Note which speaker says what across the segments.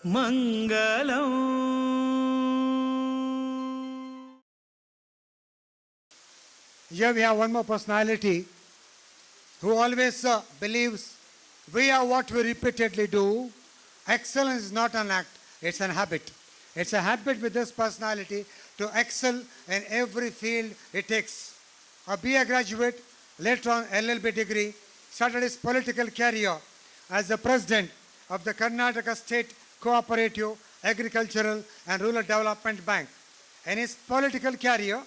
Speaker 1: Mangalam.
Speaker 2: Here we have one more personality who always believes we are what we repeatedly do. Excellence is not an act, it's an habit. It's a habit with this personality to excel in every field it takes. A BA graduate, later on LLB degree, started his political career as the president of the Karnataka State Cooperative Agricultural and Rural Development Bank. In his political career,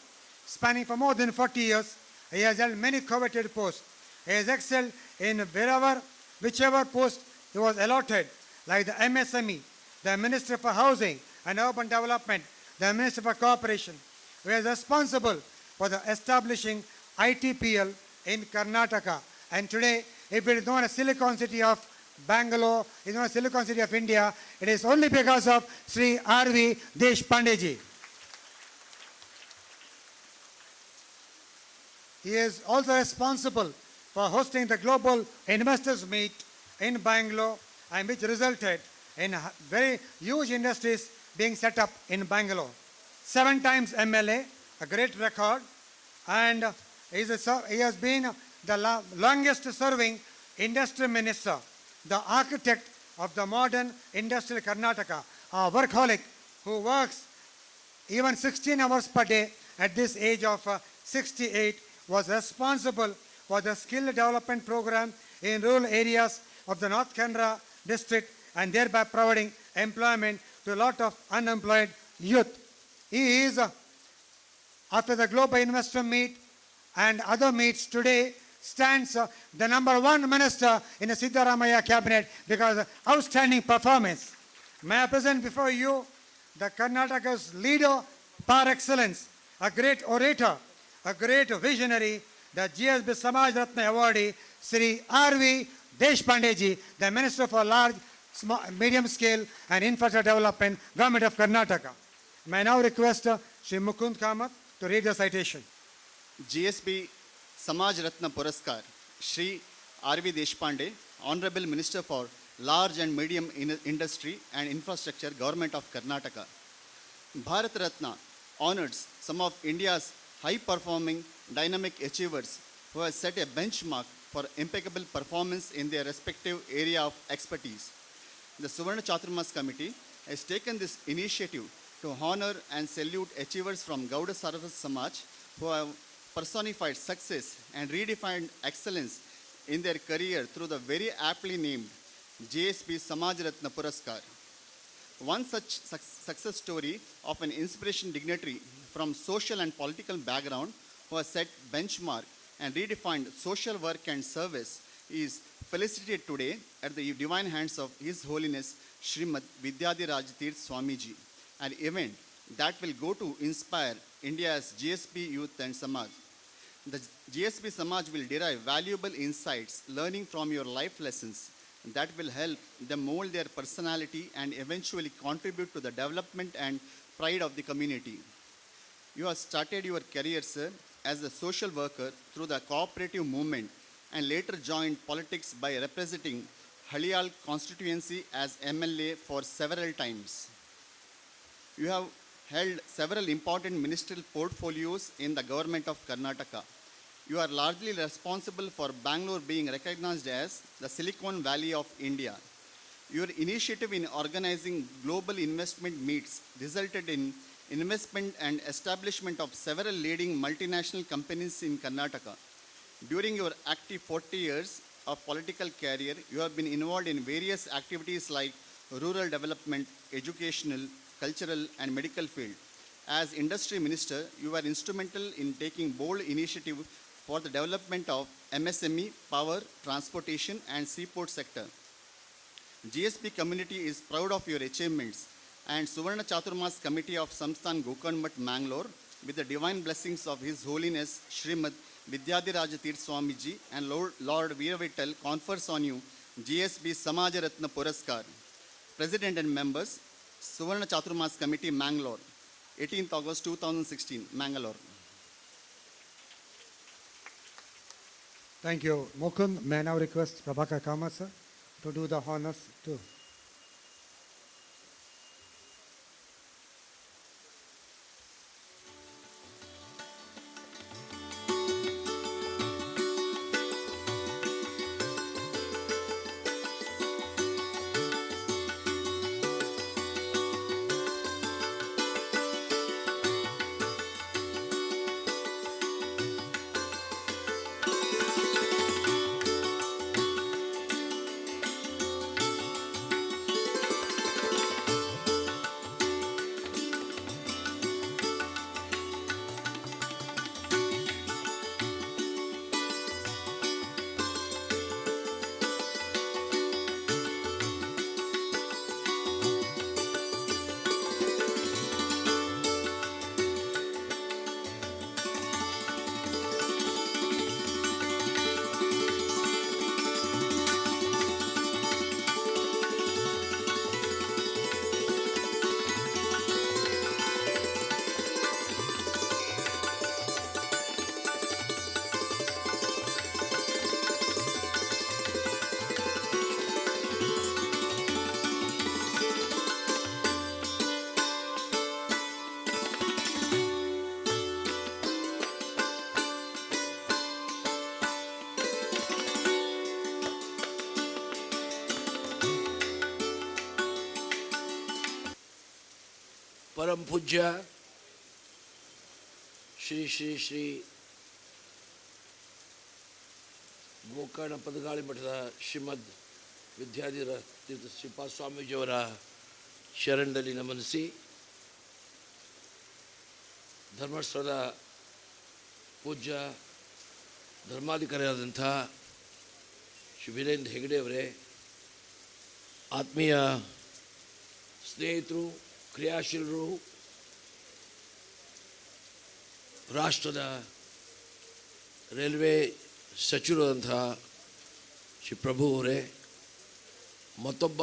Speaker 2: spanning for more than 40 years, he has held many coveted posts. He has excelled in whichever post he was allotted, like the MSME, the Minister for Housing and Urban Development, the Minister for Cooperation. He is responsible for the establishing ITPL in Karnataka. And today, if it is known as Silicon City of Bangalore, it is known as Silicon City of India, it is only because of Sri R.V. Deshpande ji. He is also responsible for hosting the Global Investors Meet in Bangalore, and which resulted in very huge industries being set up in Bangalore. 7 times MLA, a great record, and he has been the longest serving industry minister, the architect of the modern industrial Karnataka, a workaholic who works even 16 hours per day at this age of 68, was responsible for the skill development program in rural areas of the North Kannada district, and thereby providing employment to a lot of unemployed youth. He is, after the Global Investor Meet and other meets today, stands the number 1 minister in the Siddaramaiah cabinet because of outstanding performance. May I present before you the Karnataka's leader par excellence, a great orator, a great visionary, the GSB Samaj Ratna awardee, Sri R.V. Deshpande ji, the Minister for Large, Small, Medium Scale and Infrastructure Development, Government of Karnataka. May I now request Sri Mukund Kamath to read the citation.
Speaker 3: GSB Samaj Ratna Puraskar, Shri R.V. Deshpande, Honorable Minister for Large and Medium Industry and Infrastructure, Government of Karnataka. Bharat Ratna honors some of India's high-performing dynamic achievers who have set a benchmark for impeccable performance in their respective area of expertise. The Suvarna Chaturmas Committee has taken this initiative to honor and salute achievers from Gauda Sarva Samaj who have personified success and redefined excellence in their career through the very aptly named GSB Samaj Ratna Puraskar. One such success story of an inspiration dignitary from social and political background who has set benchmark and redefined social work and service is felicitated today at the divine hands of His Holiness Srimad Vidyadiraj Tirth Swamiji, an event that will go to inspire India's GSB youth and Samaj. The GSB Samaj will derive valuable insights learning from your life lessons that will help them mold their personality and eventually contribute to the development and pride of the community. You have started your career, sir, as a social worker through the cooperative movement and later joined politics by representing Haliyal constituency as MLA for several times. You have held several important ministerial portfolios in the government of Karnataka. You are largely responsible for Bangalore being recognized as the Silicon Valley of India. Your initiative in organizing global investment meets resulted in investment and establishment of several leading multinational companies in Karnataka. During your active 40 years of political career, you have been involved in various activities like rural development, educational, cultural, and medical field. As industry minister, you were instrumental in taking bold initiative for the development of MSME, power, transportation, and seaport sector. GSB community is proud of your achievements, and Suvarna Chaturmas Committee of Samsthan Gokarnmat Mangalore, with the divine blessings of His Holiness Srimad Vidyadiraj Tirth Swamiji and Lord Veeravittal, confers on you GSB Samaj Ratna Puraskar. President and members, Suvarna Chaturmas Committee, Mangalore, 18th August 2016, Mangalore.
Speaker 2: Thank you. Mukund, may I now request Prabhakar Kamath sir to do the honors too.
Speaker 1: परम पूज्य श्री श्री श्री ಗೋಕರ್ಣ ಪದಗಾಳಿ ಮಠದ ಶ್ರೀಮದ್ ವಿದ್ಯಾಧೀರ ತೀರ್ಥ ಶ್ರೀಪಾದ ಸ್ವಾಮೀಜಿಯವರ ಶರಣದಲ್ಲಿ ನಮನಿಸಿ ಧರ್ಮಸ್ಥಳದ ಪೂಜ್ಯ ಧರ್ಮಾಧಿಕಾರಿಯಾದಂಥ ಶ್ರೀ ವೀರೇಂದ್ರ ಹೆಗಡೆ ಅವರೇ, ಆತ್ಮೀಯ ಸ್ನೇಹಿತರು, ಕ್ರಿಯಾಶೀಲರು, ರಾಷ್ಟ್ರದ ರೈಲ್ವೆ ಸಚಿವರಾದಂಥ ಶ್ರೀ ಪ್ರಭು ಅವರೇ, ಮತ್ತೊಬ್ಬ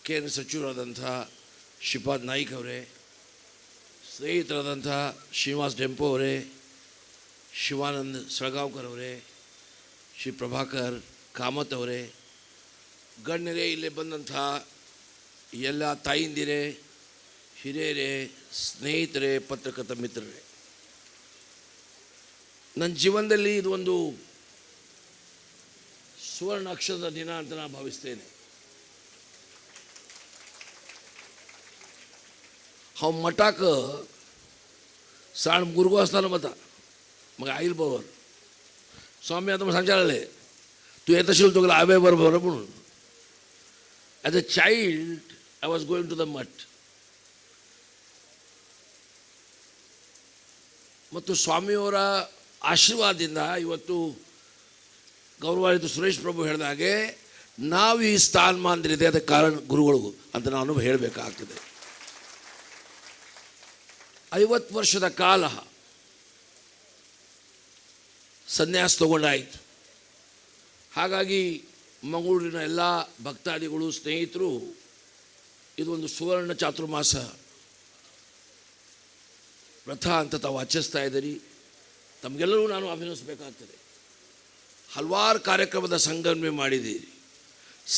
Speaker 1: ಕೇಂದ್ರ ಸಚಿವರಾದಂಥ ಶ್ರೀಪಾದ್ ನಾಯ್ಕ್ ಅವರೇ, ಸ್ನೇಹಿತರಾದಂಥ ಶ್ರೀನಿವಾಸ್ ಡೆಂಪೋ ಅವರೇ, ಶಿವಾನಂದ್ ಸಳಗಾಂವ್ಕರ್ ಅವರೇ, ಶ್ರೀ ಪ್ರಭಾಕರ್ ಕಾಮತ್ ಅವರೇ, ಗಣ್ಯರೇ, ಇಲ್ಲಿ ಬಂದಂಥ ಎಲ್ಲ ತಾಯಿಂದಿರೇ, ಹಿರಿಯರೇ, ಸ್ನೇಹಿತರೇ, ಪತ್ರಕರ್ತ ಮಿತ್ರರೇ, ನನ್ನ ಜೀವನದಲ್ಲಿ ಇದು ಒಂದು ಸುವರ್ಣ ಅಕ್ಷರದ ದಿನ ಅಂತ ನಾನು ಭಾವಿಸ್ತೇನೆ. हांव मठाक सांड भुरगो आसतना वता, म्हाका आईल बरोबर स्वामी आतां म्हाका सांगताले तूं येता आशिल्लो तुका हांवें बरोबर म्हणून. As a child I was going to the मठ. ಮತ್ತು ಸ್ವಾಮಿಯವರ ಆಶೀರ್ವಾದದಿಂದ ಇವತ್ತು ಗೌರವಾನ್ವಿತ ಸುರೇಶ್ ಪ್ರಭು ಹೇಳಿದ ಹಾಗೆ ನಾವು ಈ ಸ್ಥಾನಮಾನದಲ್ಲಿದೆ, ಅದಕ್ಕೆ ಕಾರಣ ಗುರುಗಳು ಅಂತ ನಾನು ಹೇಳಬೇಕಾಗ್ತದೆ. 50 ವರ್ಷದ ಕಾಲ ಸನ್ಯಾಸ ತಗೊಂಡಾಯಿತು. ಹಾಗಾಗಿ ಮಂಗಳೂರಿನ ಎಲ್ಲ ಭಕ್ತಾದಿಗಳು, ಸ್ನೇಹಿತರು, ಇದೊಂದು ಸುವರ್ಣ ಚಾತುರ್ಮಾಸ ವ್ರತ ಅಂತ ತಾವು ಆಚರಿಸ್ತಾ ಇದ್ದೀರಿ. ತಮಗೆಲ್ಲರೂ ನಾನು ಅಭಿನಂದಿಸಬೇಕಾಗ್ತದೆ. ಹಲವಾರು ಕಾರ್ಯಕ್ರಮದ ಸಂಗಮನೆ ಮಾಡಿದ್ದೀರಿ.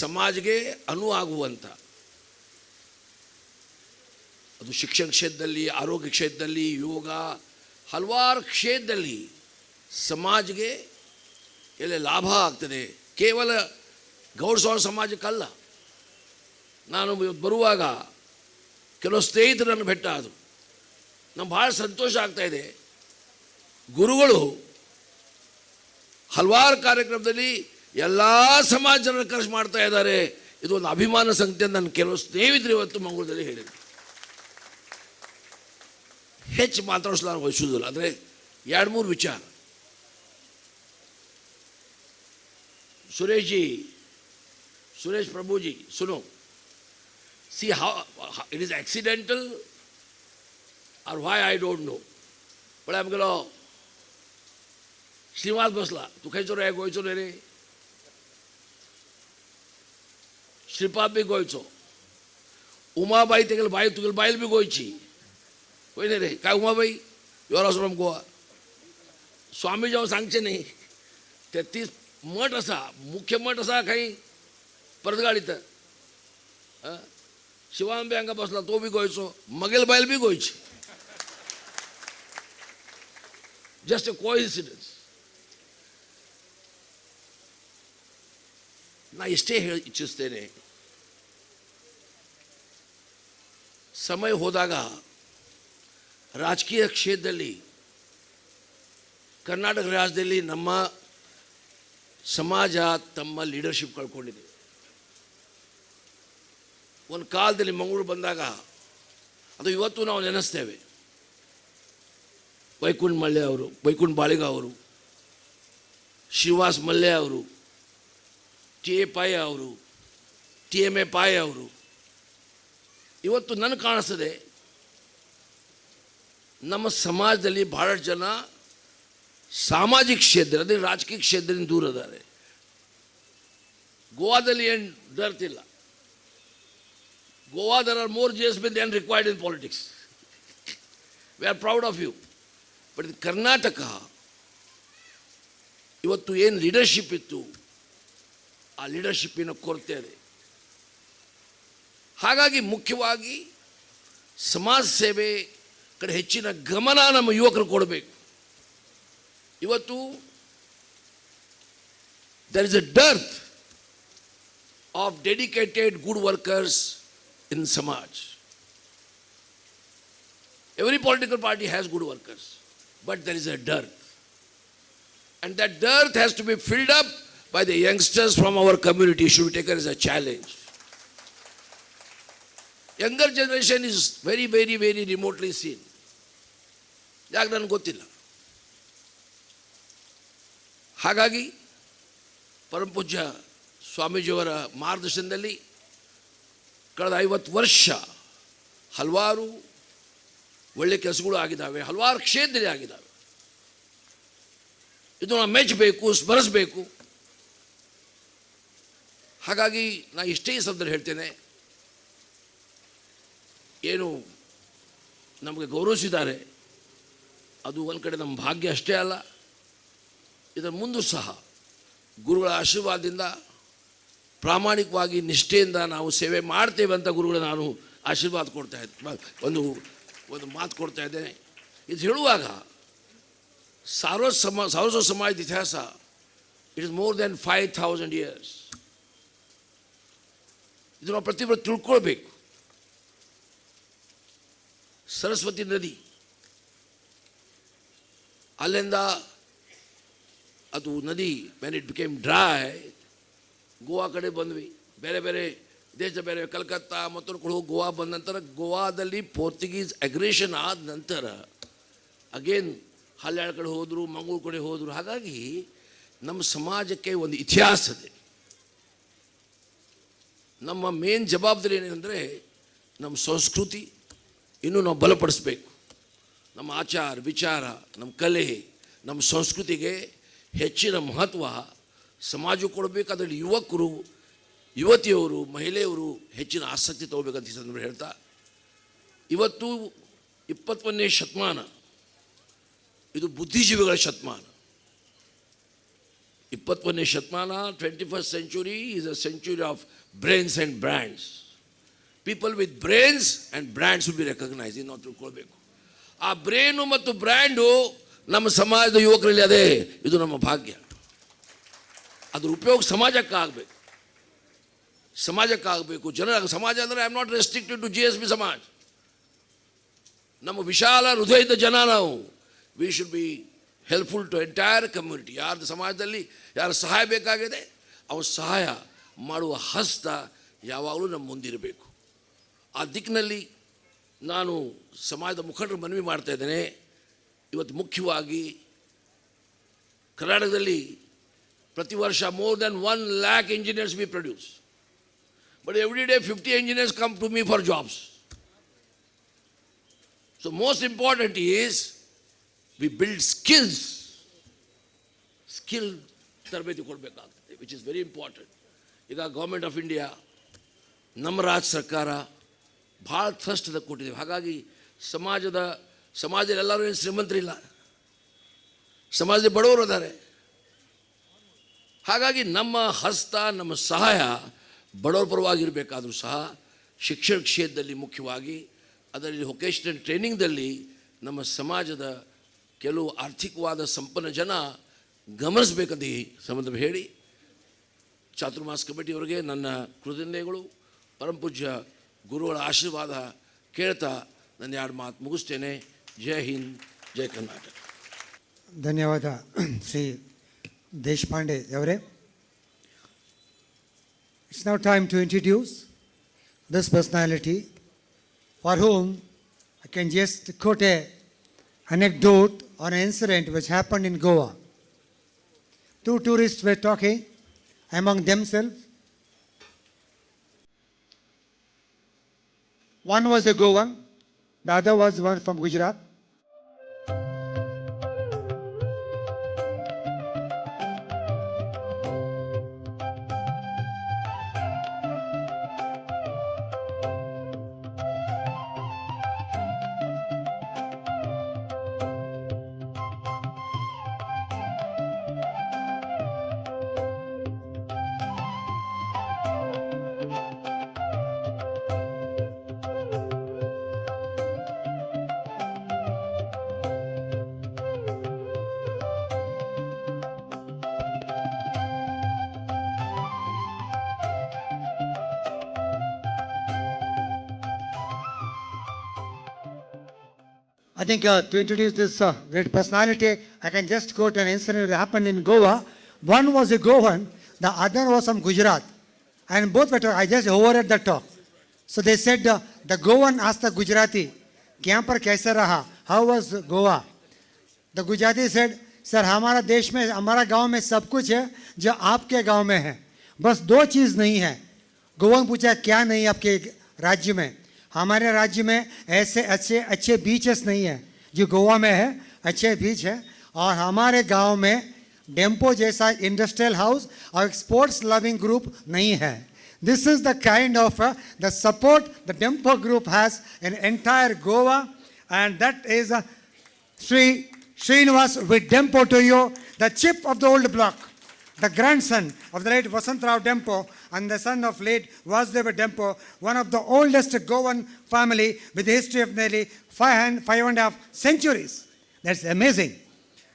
Speaker 1: ಸಮಾಜಕ್ಕೆ ಅನುವಾಗುವಂಥ, ಅದು ಶಿಕ್ಷಣ ಕ್ಷೇತ್ರದಲ್ಲಿ, ಆರೋಗ್ಯ ಕ್ಷೇತ್ರದಲ್ಲಿ, ಯೋಗ, ಹಲವಾರು ಕ್ಷೇತ್ರದಲ್ಲಿ ಸಮಾಜಕ್ಕೆ ಎಲ್ಲ ಲಾಭ ಆಗ್ತದೆ. ಕೇವಲ ಗೌರವ ಸಮಾಜಕ್ಕಲ್ಲ. ನಾನು ಬರುವಾಗ ಕೆಲವು ಸ್ನೇಹಿತರನ್ನು ಭೇಟ ಆದರು. ನಮ್ಗೆ ಭಾಳ ಸಂತೋಷ ಆಗ್ತಾಯಿದೆ. ಗುರುಗಳು ಹಲವಾರು ಕಾರ್ಯಕ್ರಮದಲ್ಲಿ ಎಲ್ಲ ಸಮಾಜ ಜನರನ್ನು ಖರ್ಚು ಮಾಡ್ತಾ ಇದ್ದಾರೆ. ಇದು ಒಂದು ಅಭಿಮಾನ ಸಂಗತಿ ಅಂತ ನನ್ನ ಕೆಲವು ಸ್ನೇಹಿತರು ಇವತ್ತು ಮಂಗಳೂರಲ್ಲಿ ಹೇಳಿದರು. ಹೆಚ್ಚು ಮಾತಾಡಿಸಲು ನಾನು ಬಯಸುವುದಿಲ್ಲ. ಅಂದರೆ 2-3 ವಿಚಾರ. सुरेश प्रभु जी, सुनो, see how it is accidental or why I don't know, but I'm going to Shrinivas बसला, तू खंयचो रे, गोंयचो रे, श्रीपाद बी गोंयचो, उमाबाई तुगेल बायल बी गोंयची, होय रे, काय Umabai, you are also from Goa. स्वामी जेव्हा सांगचे नाही 33 मठ असा, मुख्य मठ असा काही परतगाडीत. शिवानबी हांगा बसला, तो बी गोंयचो, मगेल बायल बी गोंयची. Just a coincidence. ನಾ ಇಷ್ಟೇ ಇಚ್ಛಿಸ್ತೇನೆ, ಸಮಯ ಹೋದಾಗ ರಾಜಕೀಯ ಕ್ಷೇತ್ರದಲ್ಲಿ ಕರ್ನಾಟಕ ರಾಜ್ಯದಲ್ಲಿ ನಮ್ಮ ಸಮಾಜ ತಮ್ಮ ಲೀಡರ್ಶಿಪ್ ಕಳ್ಕೊಂಡಿದೆ. ಒಂದು ಕಾಲದಲ್ಲಿ ಮಂಗಳೂರು ಬಂದಾಗ, ಅದು ಇವತ್ತು ನಾವು ನೆನೆಸ್ತೇವೆ, ವೈಕುಂಠ ಮಲ್ಯ ಅವರು, ವೈಕುಂಠ ಬಾಳಿಗ ಅವರು, ಶ್ರೀನಿವಾಸ್ ಮಲ್ಯ ಅವರು, ಟಿ ಎ ಪಾಯ ಅವರು, ಟಿ ಎಮ್ ಎ ಪಾಯ ಅವರು. ಇವತ್ತು ನನಗೆ ಕಾಣಿಸ್ತದೆ ನಮ್ಮ ಸಮಾಜದಲ್ಲಿ ಭಾಳಷ್ಟು ಜನ ಸಾಮಾಜಿಕ ಕ್ಷೇತ್ರ, ಅಂದರೆ ರಾಜಕೀಯ ಕ್ಷೇತ್ರದಿಂದ ದೂರ ಇದ್ದಾರೆ. ಗೋವಾದಲ್ಲಿ ಏನು ದರ್ತಿಲ್ಲ. ಗೋವಾ ದರ್ are more JSB than required in politics. We are proud of you. But Karnataka ಇವತ್ತು ಏನು ಲೀಡರ್ಶಿಪ್ ಇತ್ತು, ಆ ಲೀಡರ್ಶಿಪ್ಪಿನ ಕೊರತೆ ಇದೆ. ಹಾಗಾಗಿ ಮುಖ್ಯವಾಗಿ ಸಮಾಜ ಸೇವೆ ಕಡೆ ಹೆಚ್ಚಿನ ಗಮನ ನಮ್ಮ ಯುವಕರು ಕೊಡಬೇಕು. ಇವತ್ತು there is a dearth of dedicated good workers in Samaj. Every political party has good workers, but there is a dearth. And that dearth has to be filled up by the youngsters from our community, should be taken as a challenge. Younger generation is very, very, very remotely seen. ಯಾಕೆ ನನಗೆ ಗೊತ್ತಿಲ್ಲ. ಹಾಗಾಗಿ ಪರಮಪೂಜ್ಯ ಸ್ವಾಮೀಜಿಯವರ ಮಾರ್ಗದರ್ಶನದಲ್ಲಿ ಕಳೆದ 50 ವರ್ಷ ಹಲವಾರು ಒಳ್ಳೆ ಕೆಲಸಗಳು ಆಗಿದ್ದಾವೆ, ಹಲವಾರು ಕ್ಷೇತ್ರದಲ್ಲಿ ಆಗಿದ್ದಾವೆ. ಇದು ನಾವು ಮೆಚ್ಚಬೇಕು, ಸ್ಮರಿಸಬೇಕು. ಹಾಗಾಗಿ ನಾನು ಇಷ್ಟೇ ಶಬ್ದದಲ್ಲಿ ಹೇಳ್ತೇನೆ, ಏನು ನಮಗೆ ಗೌರವಿಸಿದ್ದಾರೆ ಅದು ಒಂದು ಕಡೆ ನಮ್ಮ ಭಾಗ್ಯ ಅಷ್ಟೇ ಅಲ್ಲ, ಇದರ ಮುಂದೂ ಸಹ ಗುರುಗಳ ಆಶೀರ್ವಾದದಿಂದ ಪ್ರಾಮಾಣಿಕವಾಗಿ ನಿಷ್ಠೆಯಿಂದ ನಾವು ಸೇವೆ ಮಾಡ್ತೇವೆ ಅಂತ ಗುರುಗಳು ನಾನು ಆಶೀರ್ವಾದ ಕೊಡ್ತಾ ಇದ್ದೆ, ಒಂದು ಮಾತು ಕೊಡ್ತಾ ಇದ್ದೇನೆ. ಇದು ಹೇಳುವಾಗ ಸಾರಸ್ವತ ಸಮಾಜದ ಇತಿಹಾಸ it is more than 5000 years. ಇದು ನಾವು ಪ್ರತಿಯೊಬ್ಬರು ತಿಳ್ಕೊಳ್ಬೇಕು. ಸರಸ್ವತಿ ನದಿ ಅಲ್ಲಿಂದ ಅದು ನದಿ when it became dry, Goa ಕಡೆ ಬಂದ್ವಿ. ಬೇರೆ ಬೇರೆ ದೇಶ, ಬೇರೆ ಕಲ್ಕತ್ತಾ ಮತ್ತೊಂದು ಕಡೆ ಹೋಗಿ ಗೋವಾ ಬಂದ ನಂತರ, ಗೋವಾದಲ್ಲಿ ಪೋರ್ಚುಗೀಸ್ ಅಗ್ರೇಷನ್ ಆದ ನಂತರ ಅಗೇನ್ ಹಲ್ಯಾಳ ಕಡೆ ಹೋದರು, ಮಂಗಳೂರು ಕಡೆ ಹೋದರು. ಹಾಗಾಗಿ ನಮ್ಮ ಸಮಾಜಕ್ಕೆ ಒಂದು ಇತಿಹಾಸ ಇದೆ. ನಮ್ಮ ಮೇನ್ ಜವಾಬ್ದಾರಿ ಏನೆಂದರೆ ನಮ್ಮ ಸಂಸ್ಕೃತಿ ಇನ್ನೂ ನಾವು ಬಲಪಡಿಸ್ಬೇಕು. ನಮ್ಮ ಆಚಾರ ವಿಚಾರ, ನಮ್ಮ ಕಲೆ, ನಮ್ಮ ಸಂಸ್ಕೃತಿಗೆ ಹೆಚ್ಚಿನ ಮಹತ್ವ ಸಮಾಜ ಕೊಡಬೇಕು. ಅದರಲ್ಲಿ ಯುವಕರು, ಯುವತಿಯವರು, ಮಹಿಳೆಯರು ಹೆಚ್ಚಿನ ಆಸಕ್ತಿ ತಗೋಬೇಕಂತ ಈ ಸಂದರ್ಭ ಹೇಳ್ತಾ, ಇವತ್ತು 21ನೇ ಶತಮಾನ ಇದು ಬುದ್ಧಿಜೀವಿಗಳ ಶತಮಾನ. 21ನೇ ಶತಮಾನ 21st century is a century of brains and brands. People with brains and brands will be recognized. ನಾವು ತಿಳ್ಕೊಳ್ಬೇಕು. ಆ ಬ್ರೇನು ಮತ್ತು ಬ್ರ್ಯಾಂಡು ನಮ್ಮ ಸಮಾಜದ ಯುವಕರಲ್ಲಿ ಅದೇ. ಇದು ನಮ್ಮ ಭಾಗ್ಯ. ಅದ್ರ ಉಪಯೋಗ ಸಮಾಜಕ್ಕಾಗಬೇಕು, ಸಮಾಜಕ್ಕಾಗಬೇಕು, ಜನರ ಸಮಾಜ ಅಂದರೆ I am not restricted to GSB ಸಮಾಜ. ನಮ್ಮ ವಿಶಾಲ ಹೃದಯದ ಜನ ನಾವು. We should be helpful to entire community. ಯಾರ್ದು ಸಮಾಜದಲ್ಲಿ ಯಾರು ಸಹಾಯ ಬೇಕಾಗಿದೆ ಅವ್ರ ಸಹಾಯ ಮಾಡುವ ಹಸ್ತ ಯಾವಾಗಲೂ ನಮ್ಮ ಮುಂದಿರಬೇಕು. ಆ ದಿಕ್ಕಿನಲ್ಲಿ ನಾನು ಸಮಾಜದ ಮುಖಂಡರು ಮನವಿ ಮಾಡ್ತಾ ಇದ್ದೇನೆ. ಇವತ್ತು ಮುಖ್ಯವಾಗಿ ಕರ್ನಾಟಕದಲ್ಲಿ ಪ್ರತಿ ವರ್ಷ more than 1 lakh engineers we produce. But every day 50 engineers come to me for jobs. So most important is we build skills. Skill ತರಬೇತಿ ಕೊಡಬೇಕಾಗ್ತದೆ, ವಿಚ್ ಇಸ್ ವೆರಿ ಇಂಪಾರ್ಟೆಂಟ್. ಈಗ ಗೌರ್ಮೆಂಟ್ ಆಫ್ ಇಂಡಿಯಾ, ನಮ್ಮ ರಾಜ್ಯ ಸರ್ಕಾರ ಭಾಳ ಟ್ರಸ್ಟ್ ಕೊಟ್ಟಿದ್ದೇವೆ. ಹಾಗಾಗಿ ಸಮಾಜದಲ್ಲಿ ಎಲ್ಲರೂ ಏನು ಶ್ರೀಮಂತರಿಲ್ಲ, ಸಮಾಜದಲ್ಲಿ ಬಡವರು ಇದ್ದಾರೆ. ಹಾಗಾಗಿ ನಮ್ಮ ಹಸ್ತ, ನಮ್ಮ ಸಹಾಯ ಬಡವರ ಪರವಾಗಿರಬೇಕಾದ್ರೂ ಸಹ ಶಿಕ್ಷಣ ಕ್ಷೇತ್ರದಲ್ಲಿ ಮುಖ್ಯವಾಗಿ ಅದರಲ್ಲಿ ವೊಕೇಶನಲ್ ಟ್ರೈನಿಂಗ್ದಲ್ಲಿ ನಮ್ಮ ಸಮಾಜದ ಕೆಲವು ಆರ್ಥಿಕವಾದ ಸಂಪನ್ನ ಜನ ಗಮನಿಸಬೇಕಂತ ಈ ಸಂಬಂಧ ಹೇಳಿ, ಚಾತುರ್ಮಾಸ ಕಮಿಟಿಯವರಿಗೆ ನನ್ನ ಕೃತಜ್ಞತೆಗಳು. ಪರಮಪೂಜ್ಯ ಗುರುಗಳ ಆಶೀರ್ವಾದ ಕೇಳ್ತಾ ನನ್ನ 2 ಮಾತು ಮುಗಿಸ್ತೇನೆ. ಜೈ ಹಿಂದ್, ಜೈ ಕರ್ನಾಟಕ.
Speaker 2: ಧನ್ಯವಾದ ಶ್ರೀ ದೇಶಪಾಂಡೆ ಅವರೇ. It's now time to introduce this personality for whom I can just quote an anecdote or an incident which happened in Goa. 2 tourists were talking among themselves. One was a Goan, the other was one from Gujarat. I think to introduce this great personality, I can just quote an incident that happened in Goa. One was a Goan, the other was from Gujarat. And both were talking. I just overheard the talk. So they said, the Goan asked the Gujarati, कि यहाँ पर कैसे रहा? How was Goa? The Gujarati said, sir हमारा देश में हमारा गांव में सब कुछ है जो आपके गांव में है, बस दो चीज़ नहीं है. गोवन पूछा क्या नहीं आपके राज्य में? हमारे राज्य में ऐसे अच्छे अच्छे बीचेस नहीं है जो गोवा में है, अच्छे बीच है. और हमारे गांव में डेम्पो जैसा इंडस्ट्रियल हाउस और स्पोर्ट्स लविंग ग्रुप नहीं है. This is the kind of the support the Dempo group has in entire Goa, and that is Sri Srinivas with Dempo to you, the chip of the old block, the grandson of the late Vasantrao Dempo and the son of late Vasudeva Dempo, one of the oldest Goan family with a history of nearly 5.5 centuries. That's amazing.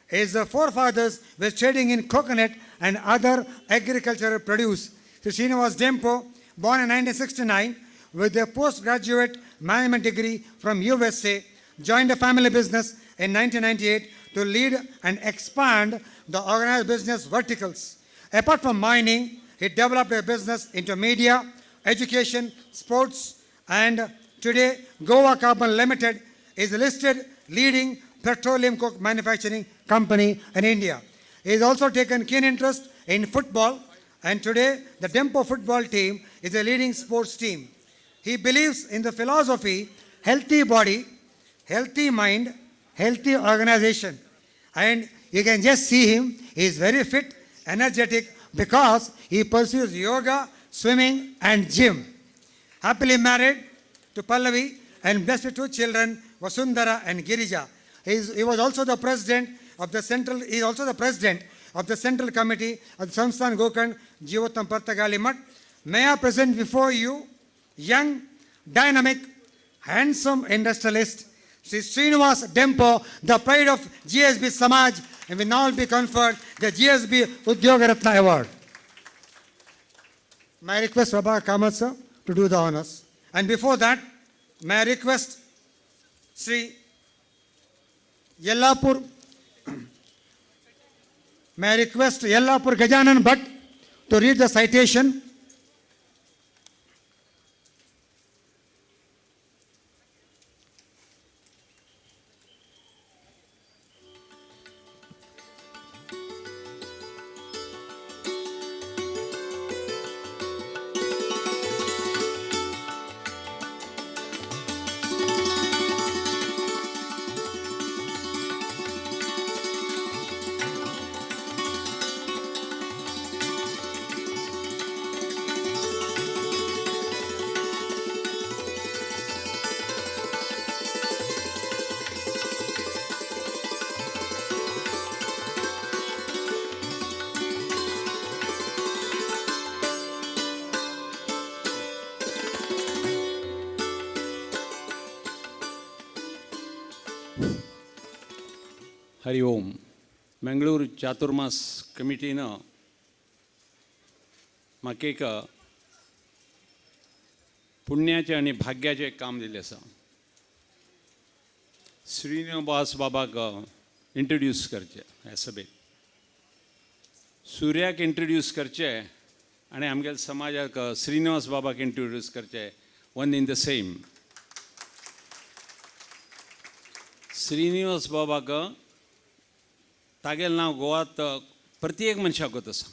Speaker 2: His forefathers were trading in coconut and other agricultural produce. Sri Srinivas Dempo, born in 1969 with a postgraduate management degree from USA, joined a family business in 1998 to lead and expand the organized business verticals. Apart from mining, he developed a business into media, education, sports, and today Goa Carbon Limited is a listed leading petroleum coke manufacturing company in India. He has also taken keen interest in football, and today the Dempo football team is a leading sports team. He believes in the philosophy, healthy body, healthy mind, healthy organization. And you can just see him, he is very fit, energetic, because he pursues yoga, swimming, and gym. Happily married to Pallavi and blessed with two children, Vasundhara and Girija. He was also the president of the central, he is also the president of the Central Committee of the Samsthan Gokand Jeevottam Partagali Math. May I present before you young, dynamic, handsome industrialist, Sri Srinivas Dempo, the pride of GSB Samaj, and will now be conferred the GSB Udyoga Ratna Award. May I request Prabha Kamath sir to do the honors. And before that, may I request Sri Yellapur, may I request Yellapur Gajanan Bhatt to read the citation.
Speaker 4: Hari ओम. मंगळूर चातुर्मास कमिटीनं म्हाका एक पुण्याचें आनी भाग्याचें एक काम दिल्लें आसा. श्रीनिवास बाबाक introduce करचें ह्या सभेक. सूर्याक इंट्रोड्यूस करचें आनी आमगेल्या समाजाक श्रीनिवास बाबाक इंट्रोड्यूस करचें, one in the same. Shrinivas बाबाक तागेलें नांव गोवात प्रत्येक मनशाक गोत आसा.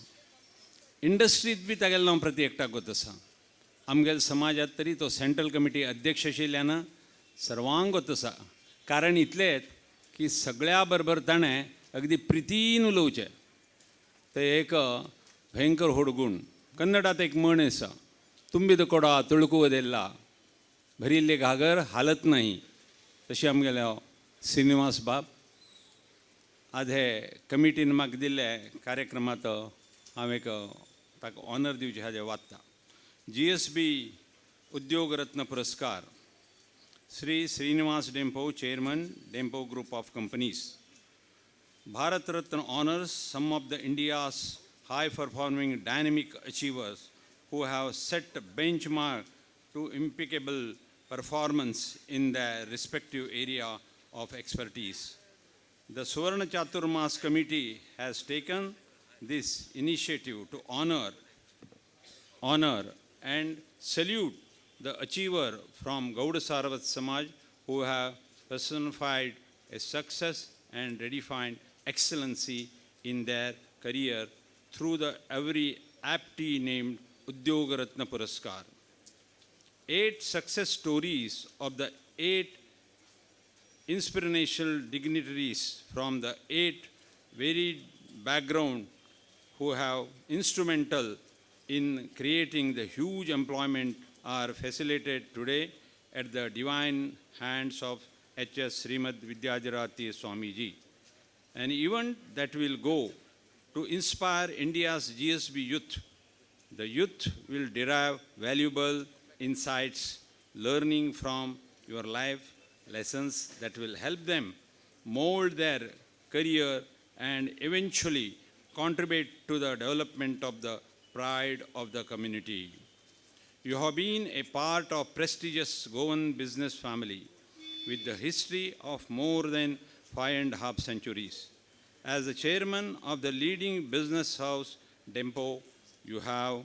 Speaker 4: इंडस्ट्रीत बी तागेलें नांव प्रत्येक एकट्याक गोत आसा. आमगेल्या समाजांत तरी तो सेंट्रल कमिटी अध्यक्ष आशिल्ल्यान सर्वांक गोत आसा. कारण इतलेंच की सगळ्या बरोबर ताणें अगदी प्रितीन उलोवचें. ते एक भयंकर होडगूण. कन्नडांत एक म्हण आसा, ತುಂಬಿದ ಕೊಡ ತುಳುಕುವುದಿಲ್ಲ, भरिल्ले घागर हालत नाही. तशी आमगेले श्रीनिवास बाब आज हे कमिटीन म्हाका दिल्ले कार्यक्रमांत हांव एक ताका ऑनर दिवचे हाजें वाचता. GSB Udyog Ratna Puraskar Shri Shrinivas Dempo, chairman, Dempo group of companies. Bharat Ratna honors some of the India's high performing dynamic achievers who have set a benchmark to impeccable performance in their respective area of expertise. The Suvarna Chaturmas Committee has taken this initiative to honor and salute the achiever from Gauda Sarvat Samaj who have personified a success and redefined excellency in their career through the every aptly named Udyoga Ratna Puraskar. 8 success stories of the 8 inspirational dignitaries from the 8 varied background who have instrumental in creating the huge employment are facilitated today at the divine hands of H.S. Srimad Vidyajarati Swamiji. An event that will go to inspire India's GSB youth. The youth will derive valuable insights, learning from your life lessons that will help them mold their career and eventually contribute to the development of the pride of the community. You have been a part of prestigious Goan business family with the history of more than 5.5 centuries. As the chairman of the leading business house, Dempo, you have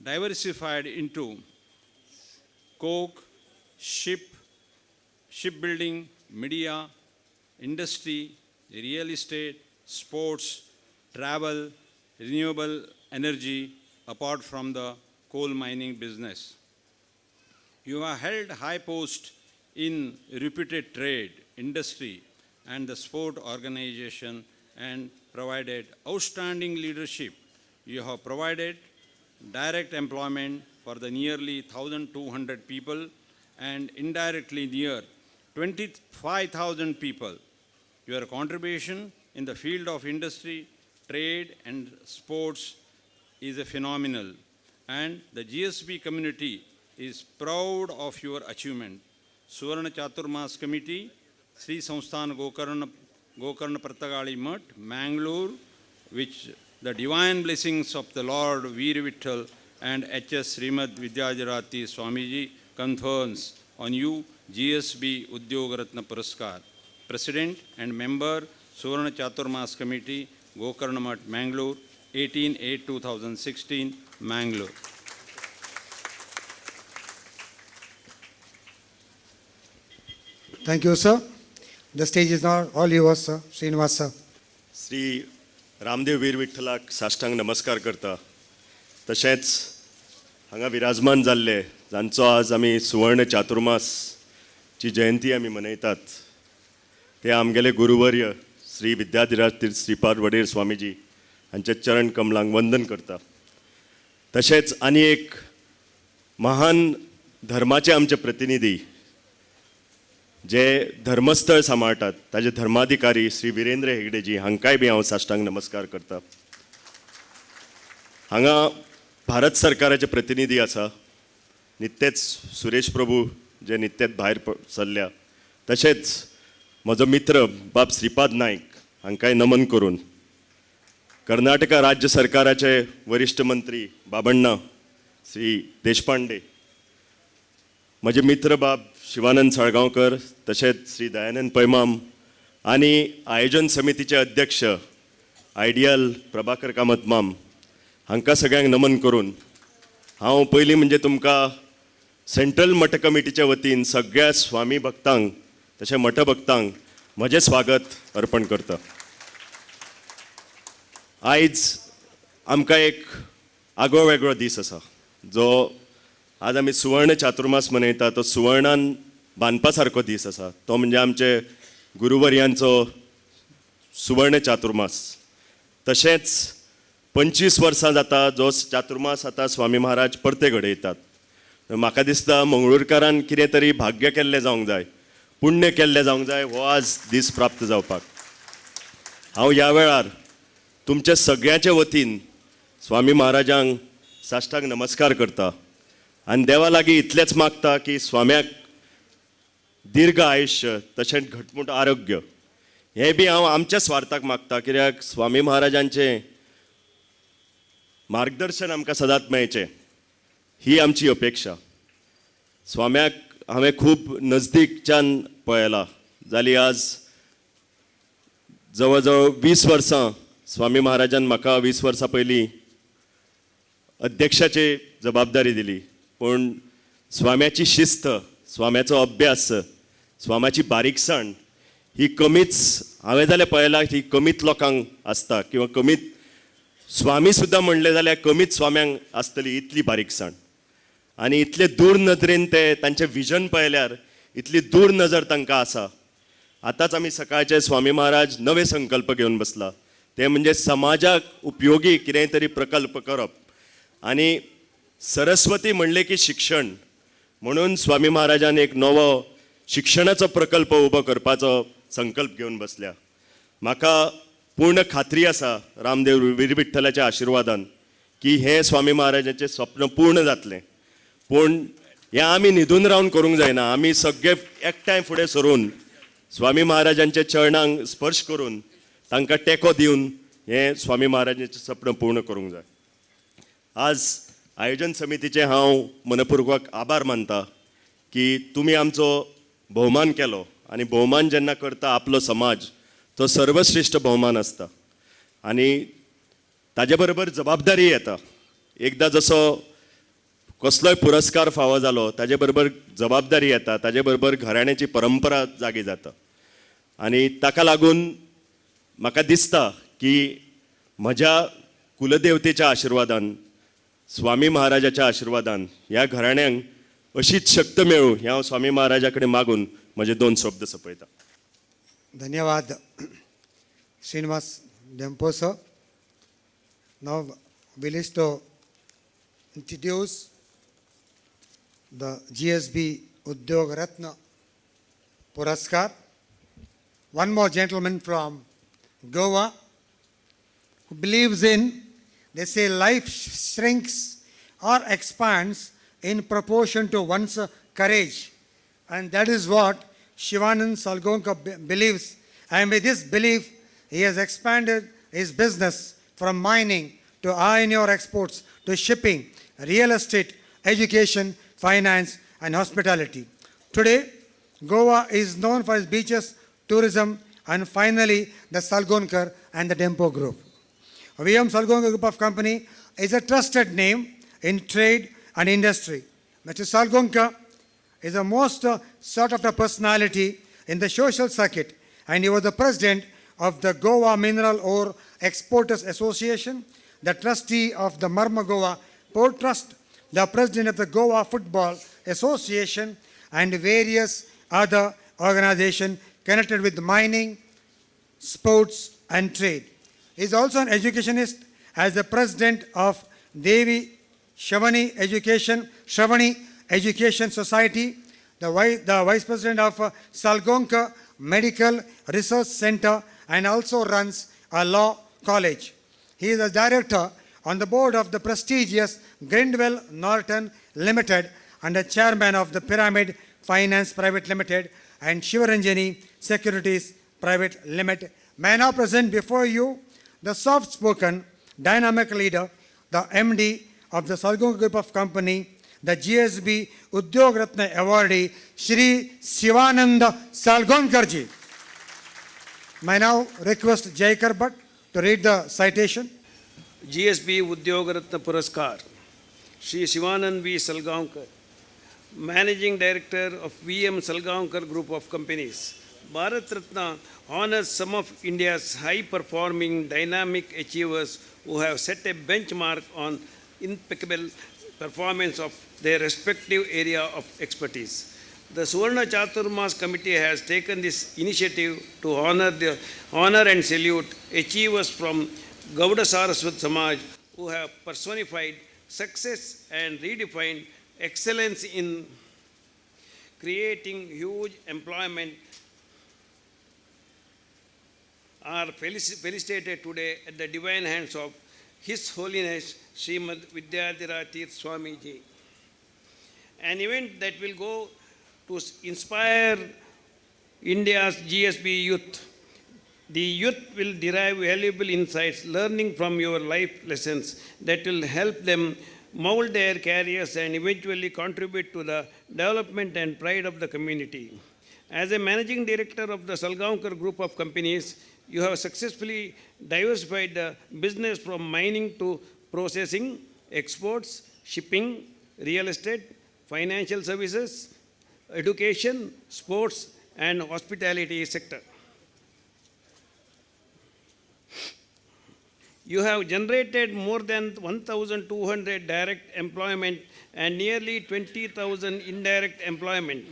Speaker 4: diversified into coke, shipbuilding, media, industry, real estate, sports, travel, renewable energy, apart from the coal mining business. You have held high posts in reputed trade, industry, and the sport organization and provided outstanding leadership. You have provided direct employment for the nearly 1,200 people and indirectly near 25,000 people. Your contribution in the field of industry, trade, and sports is a phenomenal, and the GSB community is proud of your achievement. Suvarna Chaturmas Committee, Sri Samsthan Gokarna Pratagali Mutt, Mangalore, which the divine blessings of the Lord Veer Vittal and H.S. Srimad Vidyajarati Swamiji confers on you GSB Udyoga Ratna Puraskar. President and Member, Suvarna Chaturmas Committee, Gokarna Mutt, Mangalore, 18/8/2016, Mangalore.
Speaker 2: Thank you, sir. The stage is now all yours, sir. Srinivas, sir.
Speaker 5: Shri Ramdev वीर विठ्ठलाक साश्टांग नमस्कार करता. तशेंच हांगा विराजमान जाल्ले जांचो आज आमी सुवर्ण चातुर्मासची जयंती आमी मनयतात ते आमगेले गुरुवर्य श्री विद्याधिराज तीर्थ श्रीपाद वडेर स्वामीजी हांचे चरण कमलांक वंदन करता. तशेंच आनी एक महान धर्माचे आमचे प्रतिनिधी जे धर्मस्थळ सांबाळटात ताजे धर्माधिकारी श्री विरेंद्र हेगडेजी हांकांय बी हांव साश्टांग नमस्कार करता. हांगा भारत सरकाराचे प्रतिनिधी आसा, नित्येच सुरेश प्रभू जे नित्येच भायर सरल्या, तशेंच म्हजो मित्र बाब श्रीपाद नायक हांकांय नमन करून कर्नाटका राज्य सरकाराचे वरिश्ठ मंत्री बाबण्णा श्री देशपांडे, म्हजे मित्र बाब शिवानंद साळगांवकर, तशेंच श्री दयानंद पैमाम आनी आयोजन समितीचे अध्यक्ष आयडियल प्रभाकर कामत माम हांकां सगळ्यांक नमन करून हांव पयलीं म्हणजे तुमकां सेंट्रल मठ कमिटीच्या वतीन सगळ्या स्वामी भक्तांक तशें मठ भक्तांक म्हजें स्वागत अर्पण करता. आयज आमकां एक आगळो वेगळो दीस आसा जो आज आमी सुवर्ण चातुर्मास मनयता. तो सुवर्णान बांदपा सारको दीस आसा. तो म्हणजे आमचे गुरुवर्यांचो सुवर्ण चातुर्मास. तशेंच 25 वर्सां जाता जो चातुर्मास आतां स्वामी महाराज परते घडयतात. म्हाका दिसता मंगळूरकारान कितें तरी भाग्य केल्लें जावंक जाय, पुण्य केल्लें जावंक जाय हो आज दीस प्राप्त जावपाक. हांव ह्या वेळार तुमच्या सगळ्यांच्या वतीन स्वामी महाराजांक साश्टांग नमस्कार करता आनी देवा लागीं इतलेंच मागता की स्वाम्याक दीर्घ आयुश्य तशेंच घटमूट आरोग्य हें बी हांव आमच्या स्वार्थाक मागता, कित्याक स्वामी महाराजांचें मार्गदर्शन आमकां सदांच मेळचें ही आमची अपेक्षा. स्वाम्याक हांवें खूब नजदीकच्यान पळयला. जाली आज जवळजवळ 20 वर्सां स्वामी महाराजान म्हाका 20 वर्सां पयलीं अध्यक्षाची जबाबदारी दिली. पूण स्वाम्याची शिस्त, स्वाम्याचो अभ्यास, स्वाम्याची बारीकसाण ही कमीच, हांवें जाल्यार पळयलां ही कमीत लोकांक आसता, किंवा कमीत स्वामी सुद्दां म्हणले जाल्यार कमीत स्वाम्यांक आसतली इतली बारीकसाण. आनी इतले दूर नदरेन ते तांचें विजन पळयल्यार इतली दूर नजर तांकां आसा. आतांच आमी सकाळचे स्वामी महाराज नवे संकल्प घेवन बसला, ते म्हणजे समाजाक उपयोगी कितेंय तरी प्रकल्प करप. आनी सरस्वती म्हणले की शिक्षण, म्हणून स्वामी महाराजान एक नवो शिक्षणाचो प्रकल्प उबो करपाचो संकल्प घेवन बसल्या. म्हाका पूर्ण खात्री आसा रामदेव वीर विठ्ठलाच्या आशिर्वादान की हे स्वामी महाराजांचें स्वप्न पूर्ण जातलें. पूण हें आमी न्हिदून रावन करूंक जायना. आमी सगळे एकठांय फुडें सरून स्वामी महाराजांच्या चरणांक स्पर्श करून तांकां तेंको दिवन हें स्वामी महाराजांचें स्वप्न पूर्ण करूंक जाय. आज आयोजन समितीचे हांव मनपूर्वक आभार मानता की तुमी आमचो भोवमान केलो. आनी भोवमान जेन्ना करता आपलो समाज, तो सर्वश्रेश्ठ भोवमान आसता. आनी ताजे बरोबर जबाबदारी येता. एकदां जसो कसलोय पुरस्कार फावो जालो ताजे बरोबर जबाबदारी येता, ताजे बरोबर घराण्याची परंपरा जागी जाता. आनी ताका लागून म्हाका दिसता की म्हज्या कुलदेवतेच्या आशिर्वादान, स्वामी महाराजाच्या आशिर्वादान ह्या घराण्यांक अशीच शक्त मेळूं हें हांव स्वामी महाराजा कडेन मागून म्हजे 2 शब्द सोंपयता.
Speaker 2: धन्यवाद Srinivas Dempo sir. Now we wish to introduce the GSB Udyog Ratna Puraskar. One more gentleman from Goa who believes in, they say, life shrinks or expands in proportion to one's courage. And that is what Shivanand Salgonka believes. And with this belief, he has expanded his business from mining to iron ore exports to shipping, real estate, education, finance, and hospitality. Today, Goa is known for its beaches, tourism, and finally, the Salgonkar and the Dempo Group. VM Salgonkar Group of Company is a trusted name in trade and industry. Mr. Salgonkar is the most sought-after personality in the social circuit, and he was the president of the Goa Mineral Ore Exporters Association, the trustee of the Marma Goa Port Trust, the president of the Goa Football Association, and various other organizations connected with mining, sports, and trade. He is also an educationist as the president of Devi Shravani Education Society, the vice president of Salgonkar Medical Research Center, and also runs a law college. He is a director on the board of the prestigious Grindwell Norton Limited and a chairman of the Pyramid Finance Private Limited and Shivaranjani Securities Private Limited. May I now present before you the soft-spoken, dynamic leader, the MD of the Salgonkar Group of Company, the GSB Udyog Ratna awardee, Shri Shivananda Salgonkarji. May I now request Jaikar Bhatt to read the citation.
Speaker 6: GSB Udyog Ratna Puraskar, Shri Shivanand V. Salgaonkar, Managing Director of VM Salgaonkar Group of Companies. Bharat Ratna honors some of India's high-performing dynamic achievers who have set a benchmark on impeccable performance of their respective area of expertise. The Suvarna Chaturmas Committee has taken this initiative to honor and salute achievers from Gauda Saraswat Samaj who have personified success and redefined excellence in creating huge employment, are felicitated today at the divine hands of His Holiness Srimad Vidyadhiratirth Swami Ji. An event that will go to inspire India's GSB youth. The youth will derive valuable insights, learning from your life lessons that will help them mold their careers and eventually contribute to the development and pride of the community. As a managing director of the Salgaonkar group of companies, you have successfully diversified the business from mining to processing, exports, shipping, real estate, financial services, education, sports, and hospitality sector. You have generated more than 1,200 direct employment and nearly 20,000 indirect employment.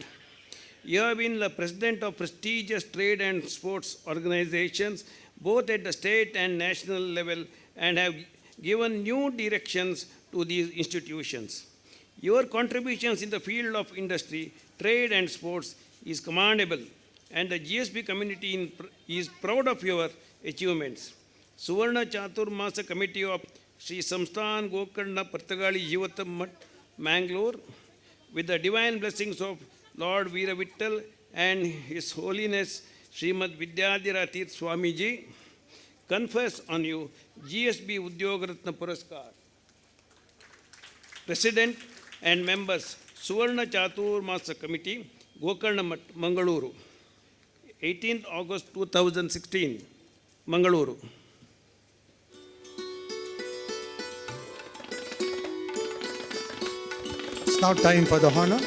Speaker 6: You have been the president of prestigious trade and sports organizations, both at the state and national level, and have given new directions to these institutions. Your contributions in the field of industry, trade, and sports is commendable, and the GSB community is proud of your achievements. Suvarna Chaturmasa Committee of Sri Samsthan Gokarna Partagali Jivatam Mat, Mangalore, with the divine blessings of Lord Veera Vittal and His Holiness Srimad Vidyadhiratirth Swamiji, confers on you GSB Udyogaratna Puraskar. President and members, Suvarna Chaturmasa Committee, Gokarna Mat, Mangaluru, 18th August 2016, Mangaluru.
Speaker 2: It's now time for the honor.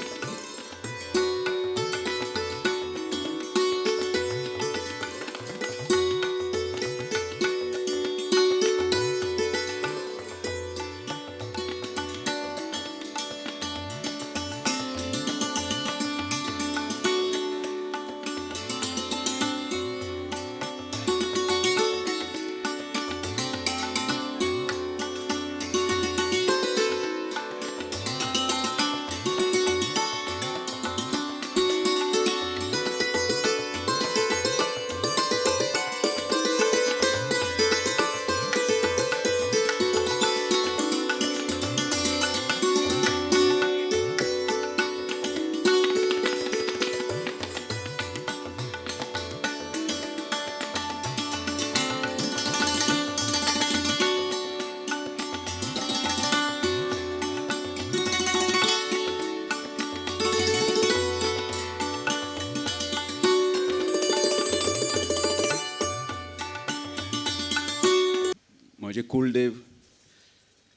Speaker 7: म्हजे कुलदेव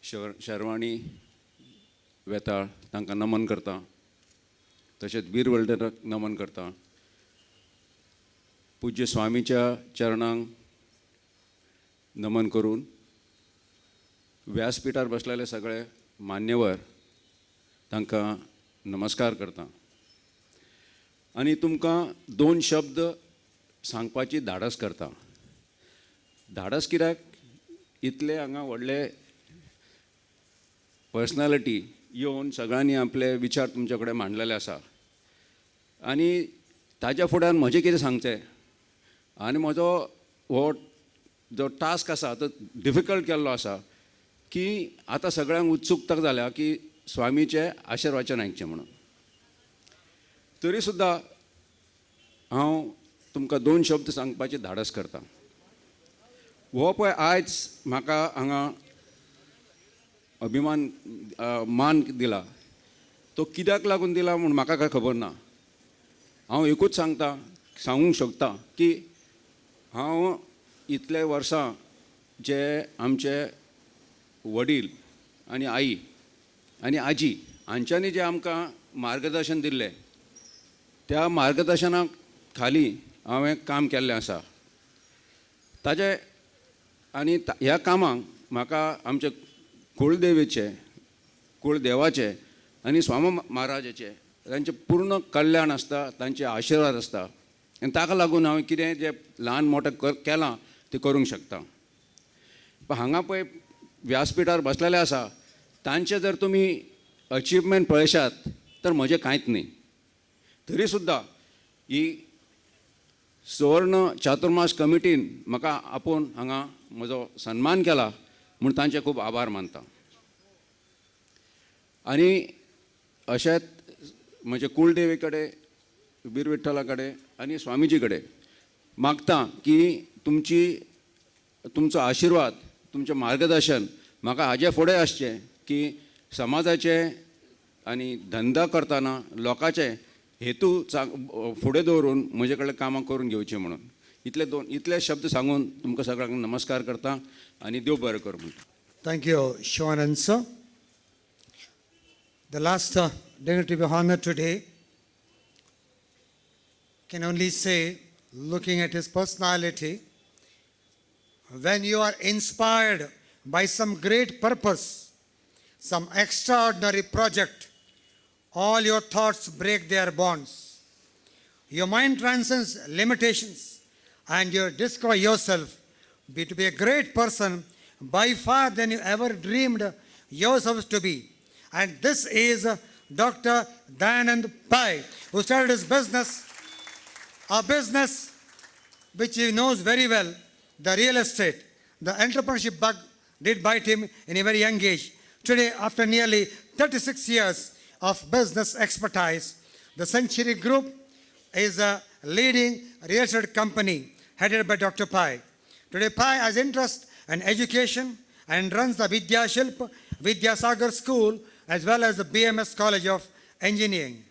Speaker 7: शर्वाणी वेताळ तांकां नमन करता, तशेंच वीर वल्डराक नमन करता, पूज्य स्वामीच्या चरणांक नमन करून व्यासपिठार बसलेले सगळे मान्यवर तांकां नमस्कार करता आनी तुमकां 2 शब्द सांगपाची धाडस करता. धाडस कित्याक इतले हांगा व्हडले पर्सनॅलिटी येवन सगळ्यांनी आपले विचार तुमचे कडेन मांडलेले आसा आनी ताज्या फुड्यान म्हजें कितें सांगचें आनी म्हजो हो जो टास्क आसा तो डिफिकल्ट केल्लो आसा की आतां सगळ्यांक उत्सुकता जाल्या की स्वामीचे आशिर्वचन आयकचें म्हणून. तरी सुद्दां हांव तुमकां 2 शब्द सांगपाची धाडस करता. हो पळय आयज म्हाका हांगा अभिमान मान दिला तो कित्याक लागून दिला म्हूण म्हाका काय खबर ना. हांव एकूच सांगूंक शकता की हांव इतले वर्सां जे आमचे वडील आनी आई आनी आजी हांच्यांनी जे आमकां मार्गदर्शन दिल्लें त्या मार्गदर्शना खाली हांवें काम केल्लें आसा. ताजे आनी ह्या कामाक म्हाका आमचे कुळदेवीचे कुळदेवाचे आनी स्वामी महाराजाचे तांचे पूर्ण कल्याण आसता, तांचे आशिर्वाद आसता आनी ताका लागून हांवें कितें जे ल्हान मोठें केलां तें करूंक शकता. पण हांगा पळय व्यासपिठार बसलेले आसा तांचे जर तुमी अचिवमेंट पळयशात तर म्हजें कांयच न्ही. तरी सुद्दां ही सुवर्ण चातुर्मास कमिटीन म्हाका आपोवन हांगा म्हजो सन्मान केला म्हूण तांचे खूब आभार मानता. आनी अशेंच म्हजे कुळदेवी कडेन वीर विठ्ठला कडेन आनी स्वामीजी कडेन मागता की तुमचो आशिर्वाद तुमचें मार्गदर्शन म्हाका हाजे फुडें आसचें की समाजाचे आनी धंदा करतना लोकांचे हेतू फुडें दवरून म्हजे कडल्यान कामां करून घेवचें म्हणून इतले शब्द सांगून तुमकां सगळ्यांक नमस्कार करता आनी देव बरें कर म्हणटा.
Speaker 2: Thank you, Shivanand sir. The last dignitary we honor today can only say, looking at his personality, when you are inspired by some great purpose, some extraordinary project, all your thoughts break their bonds. Your mind transcends limitations and you discover yourself to be a great person by far than you ever dreamed yourselves to be. And this is Dr. Dayanand Pai, who started his business, a business which he knows very well, the real estate. The entrepreneurship bug did bite him in a very young age. Today, after nearly 36 years of business expertise, the Century Group is a leading real estate company headed by Dr. Pai. Today, Pai has interest in education and runs the Vidyashilp Vidyasagar School as well as the BMS College of Engineering.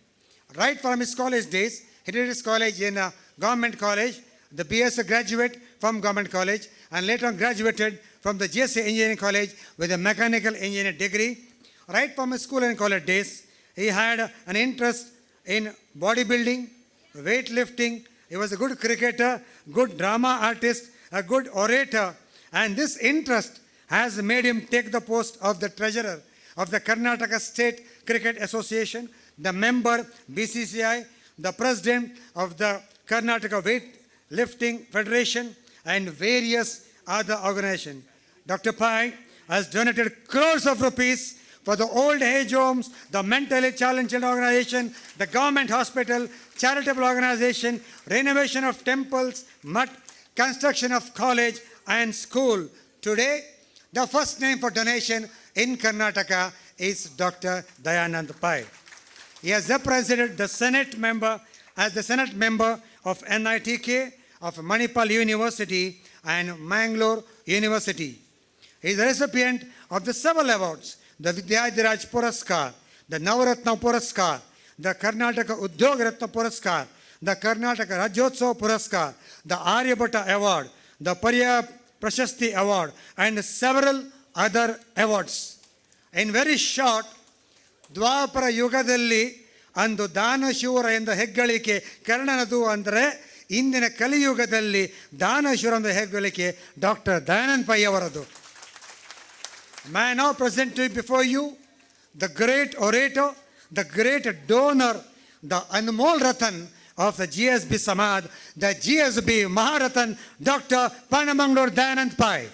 Speaker 2: Right from his college days, he did his college in a government college, the BS graduate from government college, and later on graduated from the GSC Engineering College with a mechanical engineering degree. Right from his school and college days, he had an interest in bodybuilding, weightlifting. He was a good cricketer, good drama artist, a good orator, and this interest has made him take the post of the treasurer of the Karnataka State Cricket Association, the member BCCI, the president of the Karnataka Weightlifting Federation, and various other organizations. Dr. Pai has donated crores of rupees for the old age homes, the mentally challenged organization, the government hospital, charitable organization, renovation of temples, construction of college and school. Today, the first name for donation in Karnataka is Dr. Dayanand Pai. He has represented the Senate member as the Senate member of NITK, of Manipal University and Mangalore University. He is a recipient of the several awards, the Vidyadiraj Puraskar, the Navaratna Puraskar, the Karnataka Udyog Ratna Puraskar, the Karnataka Rajyotsav Puraskar, the Aryabhatta Award, the Pariya Prashasti Award, and several other awards. In very short, ದ್ವಾಪರ ಯುಗದಲ್ಲಿ ಅಂದು ದಾನಶೂರ ಎಂದ ಹೆಗ್ಗಳಿಕೆ ಕರ್ಣನದು ಅಂದರೆ ಇಂದಿನ ಕಲಿಯುಗದಲ್ಲಿ ದಾನಶೂರ ಎಂದ ಹೆಗ್ಗಳಿಕೆ ಡಾಕ್ಟರ್ ದಯಾನಂದ ಪೈ ಅವರದು. May I now present to you before you the great orator, the great donor, the Anmol Ratan of the GSB Samaj, the GSB Maharatan, Dr. Panamangalore Dayanand Pai.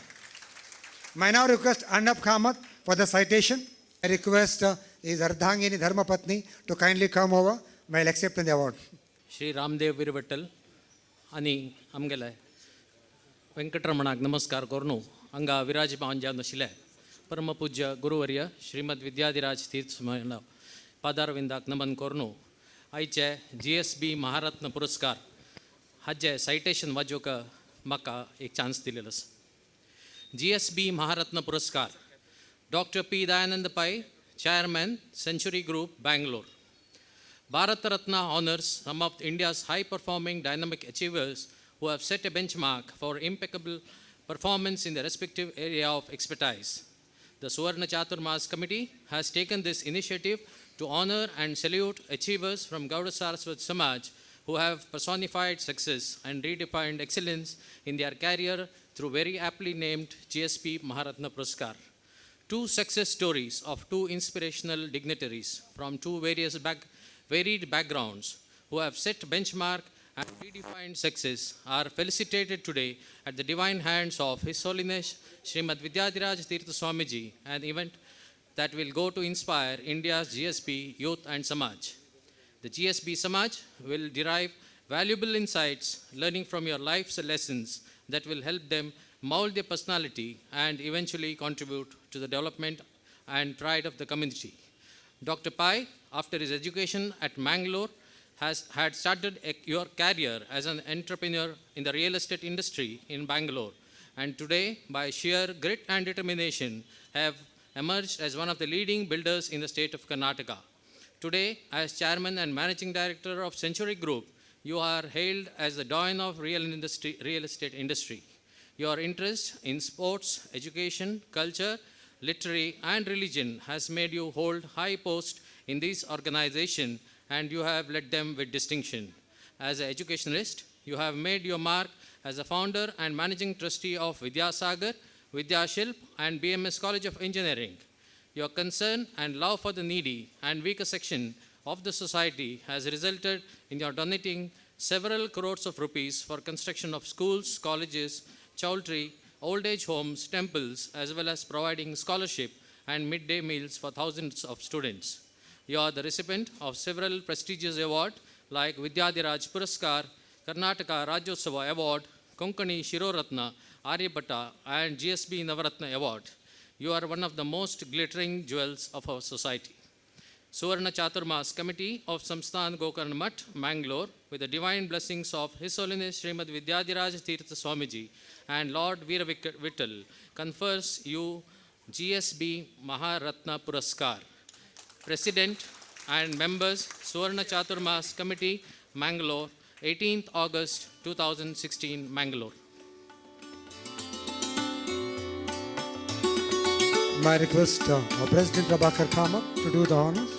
Speaker 2: May I now request Annap Kamath for the citation. I request is Ardhangini Dharmapatni to kindly come over while accepting the award.
Speaker 8: Shri Ramdev विरवट्टल आणि आमगेले वेंकटरमणाक नमस्कार करून हांगा विराजमान जावन आशिल्ले परमपूज्य गुरुवर्य श्रीमद विद्याधिराज तीर्थ स्वामींना पादारविंदाक नमन करून आयचे GSB महारत्न पुरस्कार हाचे सायटेशन वाजोवक म्हाका एक चान्स दिलेलो आसा. GSB महारत्न पुरस्कार Dr. P. Dayanand Pai, Chairman, Century Group, Bangalore. Bharat Ratna honors some of India's high-performing dynamic achievers who have set a benchmark for impeccable performance in their respective area of expertise. The Suvarna Chaturmas Committee has taken this initiative to honor and salute achievers from Gauda Saraswat Samaj who have personified success and redefined excellence in their career through very aptly named GSB Maharatna Puraskar. Two success stories of two inspirational dignitaries from two varied backgrounds who have set benchmark and redefined success are felicitated today at the divine hands of His Holiness Srimad Vidyadiraj Tirtha Swamiji, an event that will go to inspire India's GSB youth and Samaj. The GSB Samaj will derive valuable insights, learning from your life's lessons that will help them mold their personality and eventually contribute to the development and pride of the community. Dr. Pai, after his education at Mangalore, had started your career as an entrepreneur in the real estate industry in Bangalore, and today, by sheer grit and determination, have emerged as one of the leading builders in the state of Karnataka. Today, as chairman and managing director of Century Group, you are hailed as the dawn of real estate industry. Your interest in sports, education, culture, literary, and religion has made you hold high post in this organization, and you have led them with distinction. As an educationalist, you have made your mark as a founder and managing trustee of Vidyasagar, Vidyashilp, and BMS College of Engineering. Your concern and love for the needy and weaker section of the society has resulted in your donating several crores of rupees for construction of schools, colleges, chowdhury, old age homes, temples, as well as providing scholarship and midday meals for thousands of students. You are the recipient of several prestigious awards like Vidyadiraj Puraskar, Karnataka Rajyotsava Award, Konkani Shiroratna, Aryabhatta, and GSB Navaratna Award. You are one of the most glittering jewels of our society. Suvarna Chaturmas Committee of Samsthan Gokarna Mutt, Mangalore, with the divine blessings of His Holiness Srimad Vidyadiraj Tirtha Swamiji and Lord Veera Vittal, confers you GSB Maharatna Puraskar. President and members, Suvarna Chaturmas Committee, Mangalore, 18th August 2016, Mangalore.
Speaker 2: My request President Prabhakar Kamath to do the honors.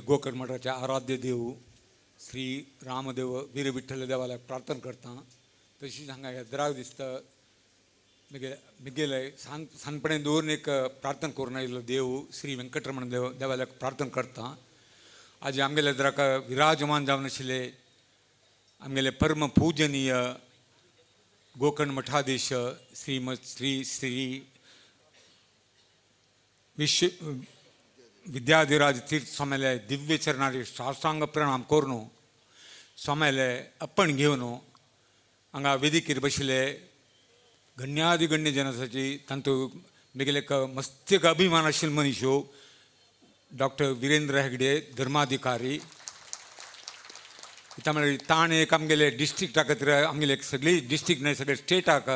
Speaker 9: Gokarna मठाचे आराध्य देव श्री रामदेव वीर विठ्ठल देवाला प्रार्थना करता तशीच हांगा येद्राक दिसता मिगेले सानपणे दवरून एक प्रार्थना करून आयिल्लो देव श्री वेंकटरमण देवाला प्रार्थना करता आज आमगेले येद्राक विराजमान जावन आशिल्ले आमगेले परम पूजनीय गोकर्ण मठाधीश श्री विद्याधिराज तीर्थ स्वामीले दिव्य चरणारी साष्टांग प्रणाम करून स्वामीले अप्पण घेवन हांगा वेदिकेर बशिल्ले गण्यादिगण्य जनसाची तांतू मेगेले मस्त अभिमान आशिल्लो मनीस डॉक्टर वीरेंद्र हेगडे धर्माधिकारी त्यामुळे ताण एक आमगेले डिस्ट्रिक्टा खातीर आमगेले सगळी डिस्ट्रिक्ट न्हय सगळे स्टेटाक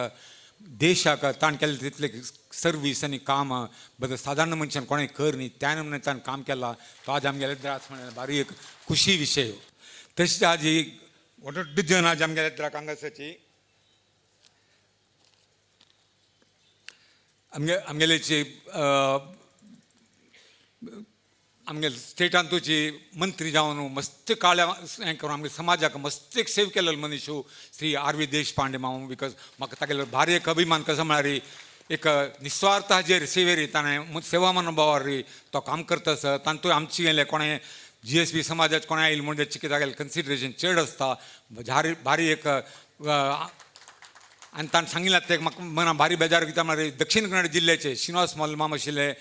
Speaker 9: देशाक ताण केलें तितले सर्वीस आनी काम बद्दल साधारण मनशान कोणें कर न्ही त्या नमूने ताणें काम केलां तो आज आमगेले भारी एक खुशी विशय तशेंच आज ही व्हड जन आज आमगेले कांग्रेसाची आमगेले आमगे स्टेटान तुजी मंत्री जावन मस्त काळ्या हें करून आमगे समाजाक मस्त एक सेव केलेलो मनीस श्री आर.व्ही. देशपांडे मामू बिकॉज म्हाका तागेलो भारी एक अभिमान कसो म्हळ्यार एक निस्वार्थ हाजेर सेवेर ताणें सेवा मनोभावार तो काम करता आसा तांतूय आमची गेले कोणें GSB समाजात कोणा येईल म्हणजे चिके जाग्याला कन्सिडरेशन चड असता भारी एक आनी ताणें सांगिल्लें ते म्हाका मना भारी बेजार कित्याक म्हळ्यार दक्षिण कन्नड जिल्ह्याचे श्रीनिवास मोल माम आशिल्ले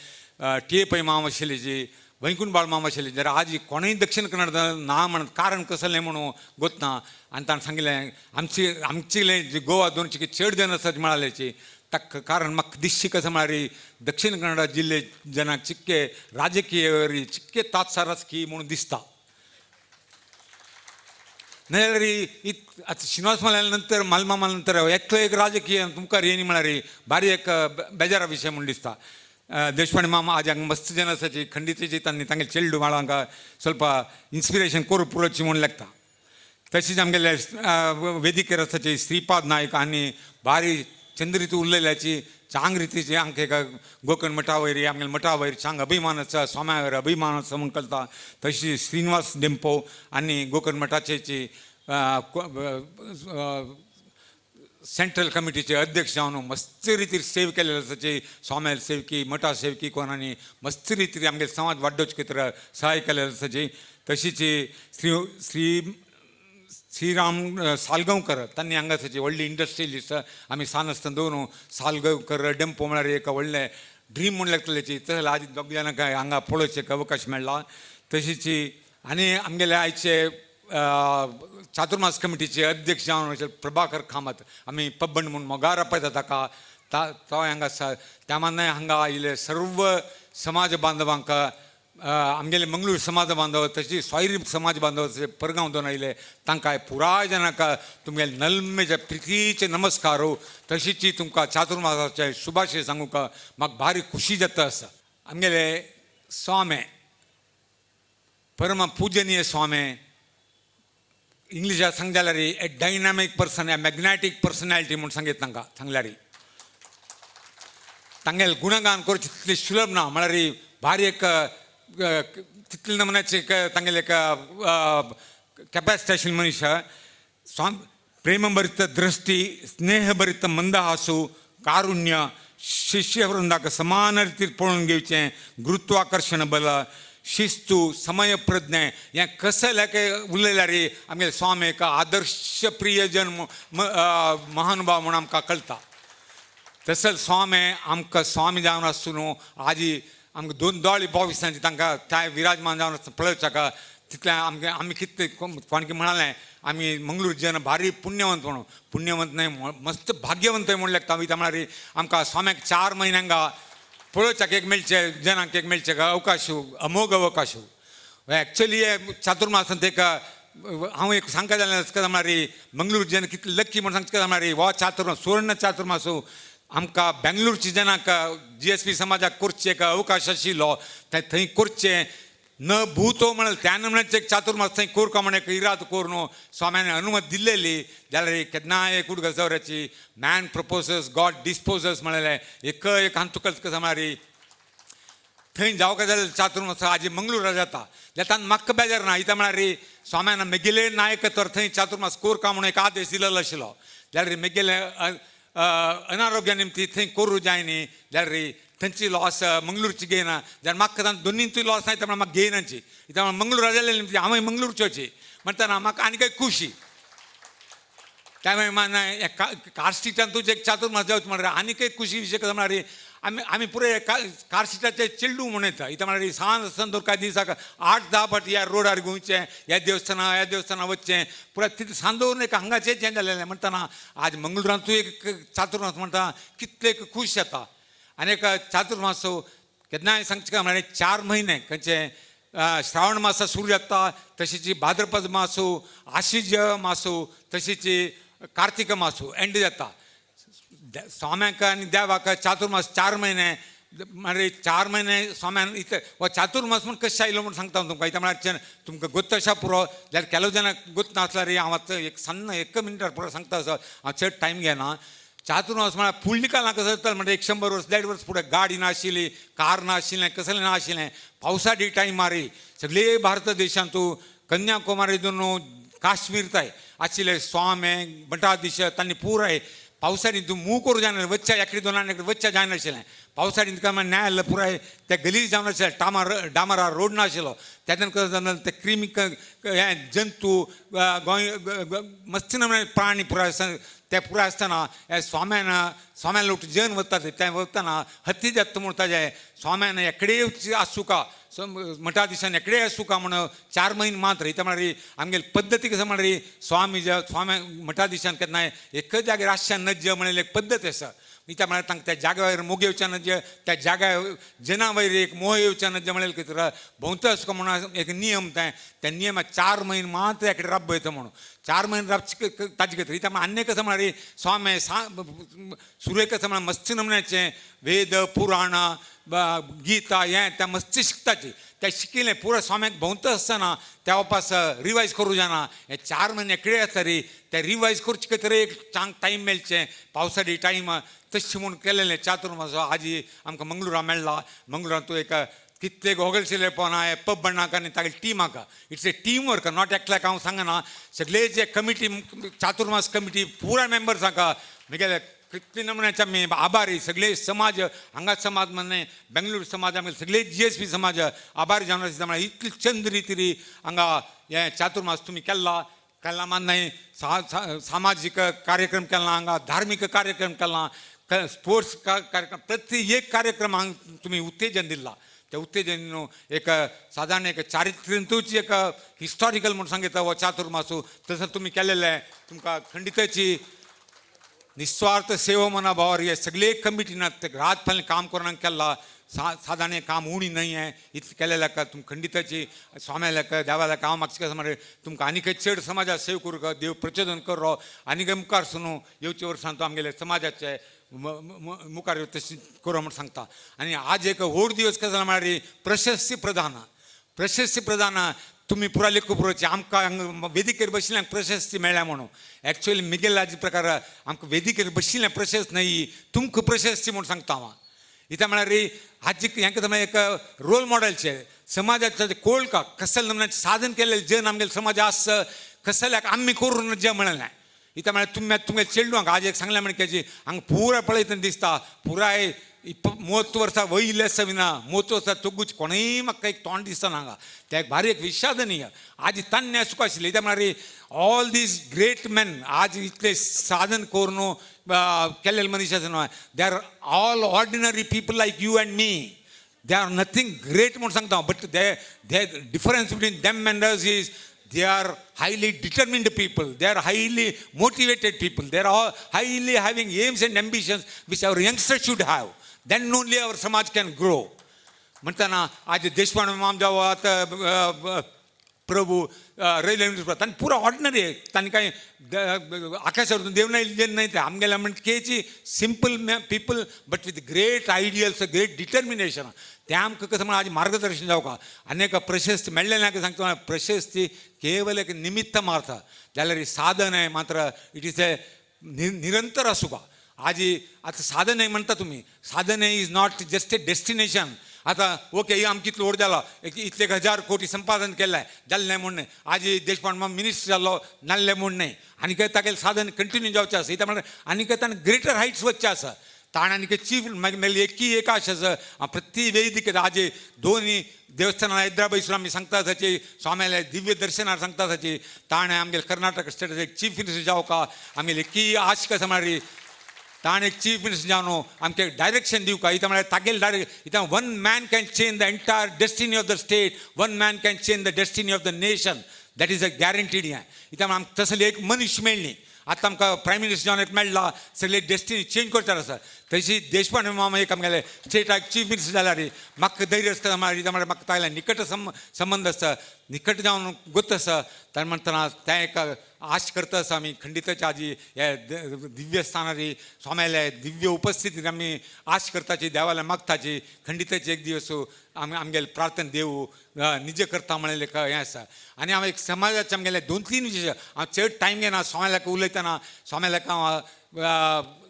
Speaker 9: टी ए पै माम आशिल्ले जी वैकुंठ बाळ माम आशिल्ले जर आज कोणूय दक्षिण कन्नड ना म्हणून कारण कसलें म्हणून गोतना आनी ताणें सांगिल्लें आमचे जे गोवा दोन चिके चड जन आसात म्हळ्याची ताका कारण म्हाका दिसची कशें म्हळ्यार दक्षिण कन्नड जिल्हे जनाक चिक्के राजकीय चिक्के तात्सार राजकीय म्हणून दिसता नाजाल्यार आतां श्रीनिवास माल्या नंतर मालमामा नंतर एकलो एक राजकीय तुमकां येनी म्हळ्यार भारी एक बेजारा विशय म्हणून दिसता देशपांडे मामा आज हांगा मस्त जन आसाची खंडितेची तांगे चेडू बाळांक ಸ್ವಲ್ಪ इन्स्पिरेशन करूं पुरोची म्हूण लागता तशीच आमगेले वेदिकेर आसाची श्रीपाद नायक आनी भारी चंद्रिती उरलेल्याची चांग रितीची आमकां एका गोकर्ण मठा वयरी आमगेले मठा वयर चांग अभिमान आसा स्वाम्या वयर अभिमान आसा म्हूण कळटा तशी श्रीनिवास डेंपो आनी गोकर्ण मठाचेची सेंट्रल कमिटीचे अध्यक्ष जावन मस्त रितीर सेव केलेले आसाची स्वाम्याल सेवकी मठा सेवकी कोणानी मस्त रितीर आमगे समाज वाडोवचे खातीर सहाय केलेले आसाची तशीच श्रीराम सालगांवकर तांणी हांगासरची व्हडली इंडस्ट्रियलिस्ट आमी सान आसतना दवरून सालगांवकर डेंपो म्हळ्यार एक व्हडलें ड्रीम म्हूण लागतलेची तशें आज दोग जाणांक हांगा पळोवचेक अवकाश मेळ्ळा तशीच आनी आमगेले आयचे चातुर्मास कमिटीचे अध्यक्ष जावन प्रभाकर कामत आमी पब्बंड म्हणून मोगार आपयता ताका तो हांगा आसा त्या मानाय हांगा आयिल्ले सर्व समाज बांदवांक आमगेले मंगळूर समाज बांदव तशी सोयरी समाज बांदव परगांव दोन आयिल्ले तांकां पुराय जाणांक तुमगेले नल्मेचे प्रितीचे नमस्कार तशीच तुमकां चातुर्मासाचे शुभाशय सांगूंक म्हाका भारी खुशी जाता आसा आमगेले स्वामे परम पूजनीय स्वामे इंग्लिशात सांग जाल्यार ए डायनामीक पर्सन ए मॅग्नेटीक पर्सनॅलिटी म्हणून सांगीत तांकां सांगल्यार तांगेले गुणगान करचें तितलें सुलभ ना म्हळ्यार भारी एक तितले नमुन्याचे तांगेले एक कॅपॅसिटी आशिल्ले मनीस प्रेमभरित दृष्टी स्नेहभरित मंदहासू कारुण्य शिष्यवृंदाक समान रितीर पळोवन घेवचें गुरुत्वाकर्षण बल शिस्तू समय प्रज्ञे हें कसं लेके उलयल्यार आमगे स्वामी एक आदर्श प्रियजन महानुभाव म्हणून आमकां कळटा तसोच स्वामी आमकां स्वामी जावन आसूं न्हू आजी आमकां दोन दोळ बोविसांची तांकां त्या विराजमान जावन पळोवच्याका तितलें आमी कितलें कोणकी म्हणालें आमी मंगळूर जन भारी पुण्यवंत म्हणून पुण्यवंत न्हय मस्त भाग्यवंत म्हूण लागता वयता म्हळ्यार आमकां स्वाम्याक 4 म्हयन्यांक पळोवच्याक एक मेळचे जनांक एक मेळचे अवकाश अमोघ अवकाश एक्चुअली चातुर्मासांत एक हांव एक सांगता जाल्यार कशें म्हळ्यार मंगळूर जन कितले लक्की म्हूण सांगता म्हळ्यार हो चातुर्मास सुवर्ण चातुर्मासू आमकां बेंगलोरची जनांक GSB समाजाक करचे एक अवकाश आशिल्लो थंय करचें न भूतो म्हण त्या नमुन्याचें एक चातुर्मास थंय कोर का म्हण एक इराद कोर न्हू स्वाम्यान अनुमती दिल्लेली जाल्यार केन्नाय एक उडक गजवऱ्याची मॅन प्रपोजस गॉड डिस्पोजस म्हळें एक हांतुकच कशें म्हळ्यार थंय जावं जाल्यार चातुर्मास आजी मंगळूरा जाता जाता म्हाका बेजार ना इता म्हळ्यार स्वाम्यान मेगेले नायक तर थंय चातुर्मास कोर का म्हणून एक आदेश दिलेलो आशिल्लो जाल्यार मेगेले अनारोग्या निमती थंय करूं जाय न्ही जाल्यार थंयची लॉस मंगळूरची घेयना जाल्यार म्हाका दोनींचूय लॉस ना म्हळ्यार म्हाका घेयनाची इता मंगळूरा जालें निमती हांवूय मंगळूरचोची म्हणटना म्हाका आनीक खुशी त्या मागीर कार्स्टिटान तुजें एक चातुर्मास जावचें म्हळ्यार आनीक एक खुशी विशय कशें म्हळ्यार आमी पुराय कार्स्टिटाचे चेडू म्हणयता इता म्हळ्यार सांज आसतना कांय दिसाक 8-10 फावटी ह्या रोडार गोंयचें ह्या देवस्थाना वचचें पुराय तितलें सांदोवन एक हांगाचें चेंज जालेलें म्हणटना आज मंगळूरांतूय एक चातुर्मास म्हणटा कितले खूश जाता आनी एक चातुर्मास केन्नाय सांगचें काय म्हळ्यार 4 म्हयने खंयचे श्रावण मास सुरू जाता तशीच भाद्रपद मासू आशिज मासू तशीच कार्तिक मासू एंड जाता स्वाम्याक आनी देवाक चातुर्मास 4 म्हयने म्हळ्यार 4 म्हयने स्वाम्यान इतले हो चातुर्मास म्हूण कशें आयलो म्हूण सांगता तुमकां इता म्हळ्यार तुमकां गोत्त आसा पुरो जाल्यार केलो जाणांक गोत्त नासल्यार हांव आतां एक सन्न 1 मिनटार पुरो सांगता असो हांव चड टायम घेना चातुर्मास म्हळ्यार फुडली काळां कसं जाता म्हणजे 100 वर्स 150 वर्स फुडें गाडी नाशिल्ली कार नाशिल्लें कसलें नाशिल्लें पावसाडी टायमार सगळे भारत देशांतू कन्याकुमारी दोन काश्मीर ताय आशिल्ले स्वामे मठाधीश तांणी पुराय पावसानी तूं मूव करूं जायना वच्चा एकडे दोनांनी वच्चा जायनाशिल्लें पावसाळ्यात तिका न्याय आलं पुराय त्या गलीज जावन आशिल्ले डामरा रोड नाशिल्लो त्यातून कसं जालें ते क्रिमी हे जंतू मस्त नमुने प्राणी पुराय ते पुराय आसतना हे स्वाम्यान लोक जेवण वतात ते वतना हत्ती जाता म्हूण ताजे स्वाम्यान एकडे आसूं का मठा दिसान एकडे आसूं का म्हण 4 म्हयने मात्र इता म्हळ्यार आमगेली पद्दती कसं म्हळ्यार स्वाम्या मठा दिसान केन्नाय एकच जाग्यार आसच्यान नज म्हळ्यार एक पद्दत आसा इता म्हळ्यार तांकां त्या जाग्या वयर मोग येवच्यान नज त्या जाग्या जना वयर एक मोह येवच्यान नज म्हळ्यार कितें भोंवतो आसूं का म्हणून एक नियम त्या नियमा 4 म्हयने मात्र एकडे राबयता म्हणून 4 म्हयने राबचे ताजे खातीर इता आनी कसं म्हळ्यार स्वामी सुरय कसं म्हळ्यार मस्त नमुन्याचें वेद पुराण गीता हें त्या मस्त शिकताची ते शिकिल्लें पुरो स्वाम्याक भोंवतो आसतना त्या वापस रिवायज करूं जायना हे 4 म्हयने एकडे आसता रे ते रिवायज करचे खातीर एक चांग टायम मेळचें पावसाळी टायम तशें म्हूण केलेलें चातुर्मास आजी आमकां मंगळुरा मेळ्ळा मंगळुरांत तूं एक कितले गोगलशिलेपण हे पब बनाक आनी तागे टीम आका it's a team work not एकल्याक हांव सांगना सगळे जे कमिटी चातुर्मास कमिटी पुराय मेंबर्स आका म्हगेले कितले नमुन्याचे आमी आभारी सगळे समाज हांगा समाज म्हणजे बेंगळूर समाज आमगे सगळे GSP समाज आभारी जावन आसा म्हळ्यार इतली चंद रितीरी हांगा हे चातुर्मास तुमी केला मान्नाय सामाजीक कार्यक्रम केला हांगा धार्मीक कार्यक्रम केला स्पोर्ट्स कार्यक्रम प्रत्येक एक कार्यक्रम हांगा तुमी उत्तेजन दिला त्या उत्तेजन न्हू एक साधारण एक चारित्र्यंतूची एक हिस्टॉरिकल म्हणून सांगितलं हो चातुर्मासू तसं तुम्ही केलेलं तुमकां खंडिताची निस्वार्थ सेवा मना भावार हे सगळे कमिटीन रात फाल्यां काम करून केला साधारण काम उणी नाही आहे इतलें केलेल्या तुम खंडिताची स्वाम्याक देवाल्याक हांव म्हाका कसं म्हळ्यार तुमकां आनीक चड समाजाक सेव करूं देव प्रचोदन कर आनीक मुखार सुनू येवच्या वर्सां तूं आमगेले समाजाचे मुखार तशें करूं म्हूण सांगता आनी आज एक व्हड दिवस कसो जाला म्हळ्यार प्रशस्ती प्रदान तुम्ही पुरा लेखपुरोचे आमकां वेदिकेर बशिल्ल्यांक प्रशस्ती मेळ्ळ्या म्हणून एक्चुअली मिगेल हाजे प्रकार आमकां वेदिकेर बशिल्लें प्रशस्ती न्हय तुमकां प्रशस्ती म्हूण सांगता हांव इता म्हळ्यार हाजी हें कसं एक रोल मॉडेलचे समाजाचे कोळ का कसले नमुन्याचें साधन केलेलें जन आमगेले समाज आस कसल्याक आमी करून जे म्हळें इता म्हळ्यार तुमगे चेडूं हांगा आज एक सांगलें म्हण केजी हांगा पुराय पळयतना दिसता पुराय 30 वर्सां वयले आसा विना 30 वर्सां तोगूच कोणूय म्हाका एक तोंड दिसना हांगा ते एक भारी एक विशादनीय आज तान्य सुख आशिल्लें इता म्हळ्यार ऑल दीस ग्रेट मॅन आज इतले साधन करून केलेले मनीस आसा न्हय they are all ordinary people like you and me they are nothing great म्हूण सांगता हांव but they difference between them end us is they are highly determined people, they are highly motivated people, they are highly having aims and ambitions which our youngsters should have, then only our samaj can grow. म्हणताना आज देशपांडे मामजावात प्रभू railway minister तांणी पुरो ordinary तांणी कांय आकाशावरून देव नाही ते आमगेल्या म्हणकेची simple people but with great ideals great determination ते आमकां कसं म्हण आज मार्गदर्शन जावका अनेक प्रशस्ती मेळ्ळेल्यांक सांगता प्रशस्ती केवल एक निमित्त मारता जाल्यार ही साधन आहे मात्र इट इज ए निरंतर आसूं का आज आतां साधन आहे म्हणटा तुमी साधन is not just a destination आता ओके ही आमची इतलो व्हड जाला इतले 1000 कोटी संपादन केलें जाल्लें म्हूण न्हय आज देशपांडे मिनिस्टर जाल्लो नाल्लें म्हूण न्हय आनीक तागेलें साधन कंटिन्यू जावचें आसा इता म्हळ्यार आनीक ताणें ग्रेटर हायट्स वचचें आसा ताणें आनीक चीफ मागीर एक आशा आसा प्रत्येक वेदिकेर आज दोन्ही देवस्थानां हैदराबादसून आमी सांगता ताची स्वाम्याले दिव्य दर्शनार सांगता ताची ताणें आमगेले कर्नाटक स्टेटाचे चीफ मिनिस्टर जावका आमगेली एक आश कसा म्हळ्यार ताणें चीफ मिनिस्टर जावन आमकां डायरेक्शन दिवका इता म्हळ्यार तागेलें डायरेक्ट इता one man can change the entire destiny of the state one man can change the destiny of the nation that is a guaranteed हें इता म्हळ्यार आमकां तसली एक मनीस मेळ्ळी आतां आमकां प्रायम मिनिस्टर जावन एक मेळ्ळा सगळे डेस्टिनी चेंज करतात आसा तशी देशपांडे मामा एक आमगेले स्टेटाक चीफ मिनिस्टर जाल्यार म्हाका धैर्य आसता म्हळ्यार म्हाका तागेले निकट संबंध आसता निकट जावन गोत आसा ताणें म्हणटना तें एक आश करता आसा आमी खंडिताच्या आजी हे दिव्य स्थानारी स्वाम्याले दिव्य उपस्थितीत आमी आश करताची देवाला मागताची खंडिताची एक दिवस आमी आमगेले प्रार्थना देव निज करता म्हणलें हें आसा आनी हांव एक समाजाचे आमगेले 2-3 विशय हांव चड टायम घेना स्वाम्याक उलयतना स्वाम्याक हांव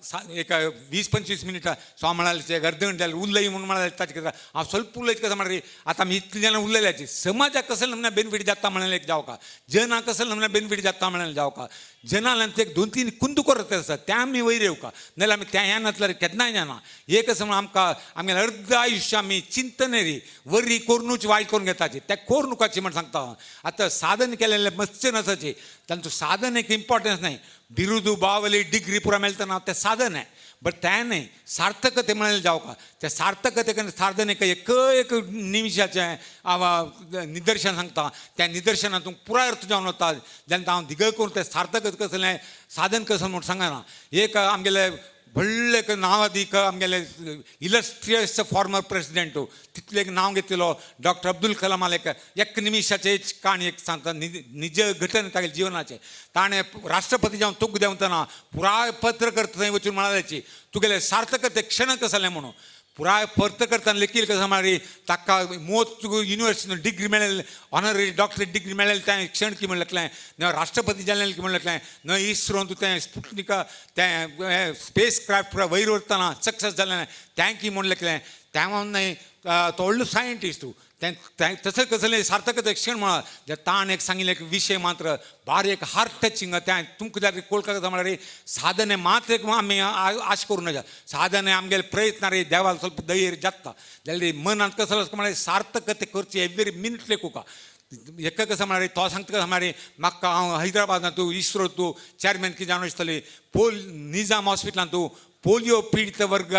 Speaker 9: एक 20-25 मिनिटां सो म्हणाले अर्ध घंटे उरलंय म्हणून म्हणाले ताचे कितें हांव स्वल्प उलयत कसं म्हणा आतां आमी इतले जाणां उरलेल्याची समाजाक कसले नमना बेनिफीट जाता म्हणाले जावं का जनाक कसले नमना बेनिफीट जाता म्हणाले जावं का जनांक एक 2-3 कुंद करत आसा त्या आमी वयर येवं का नाल्यार आमी त्या ह्या नातल्यार केन्नाय जाना हे कसं म्हणून आमकां आमगे अर्ध आयुश्य आमी चिंतनेरी वरी कोरूनच वायट करून घेताचे त्या कोरनुकाची म्हण सांगता हांव आतां साधन केलेले मत्स्य नसाचे तांचो साधन एक इम्पॉर्टन्स नाही बिरुदू बावली डिग्री पुरा मेळटना तें साधन आहे बट त्या नाही सार्थकते म्हणाले जावं का त्या सार्थकते साधन एक निमिशाचें हांव निदर्शन सांगता त्या निदर्शनातून पुराय अर्थ जावन वता जेन्ना हांव दिगळ करून तें सार्थकत कसलें साधन कसलें म्हूण सांगना एक आमगेले व्हडले नांव आदीक आमगेले इलस्ट्रियस फॉर्मर प्रेसिडेंट तितले एक नांव घेतलो डॉक्टर अब्दुल कलामाल एक निमिशाचे काणी एक सांगता निज घटन तागे जिवनाचे ताणें राष्ट्रपती जावन तुक देवतना पुराय पत्रकर्ता थंय वचून म्हणाल्याची तुगेले सार्थकते क्षण कसलें म्हणून पुराय पत्रकर्तान लेखील कसं म्हणाली ताका मोत युनिवर्सिटीन डिग्री मेळ्ळेली ऑनररी डॉक्टरेट डिग्री मेळ्ळेली तें क्षण की म्हणलें न राष्ट्रपती जाल्लें की म्हणलें न इस्रोन तूं तें स्पुटनिका तें स्पेस क्राफ्ट पुराय वयर वरतना सक्सेस जाल्लें तें की म्हणलें त्या नाही तो व्हडलो सायंटिस्ट तूं तें तसं कसलें सार्थकते क्षण म्हणा जे ताण एक सांगिल्ले एक विशय मात्र बार एक हार्ट टचिंग तें तुमकां जर कोळका म्हळ्यार साधने मात्र एक आमी आश करूं नजा साधने आमगेले प्रयत्न रे देवाल स्वल्प धैर्य जाता जाल्यार मनांत कसलो म्हळ्यार सार्थकते करची एवरी मिनीट लेखुका एका कसं म्हणाले तो सांगता कसं म्हणाले म्हाका हांव हैदराबादांत तूं इस्रो तूं चॅरमॅन कितें जावन आसतली निजाम हॉस्पिटलांत तूं पोलियो पीडित वर्ग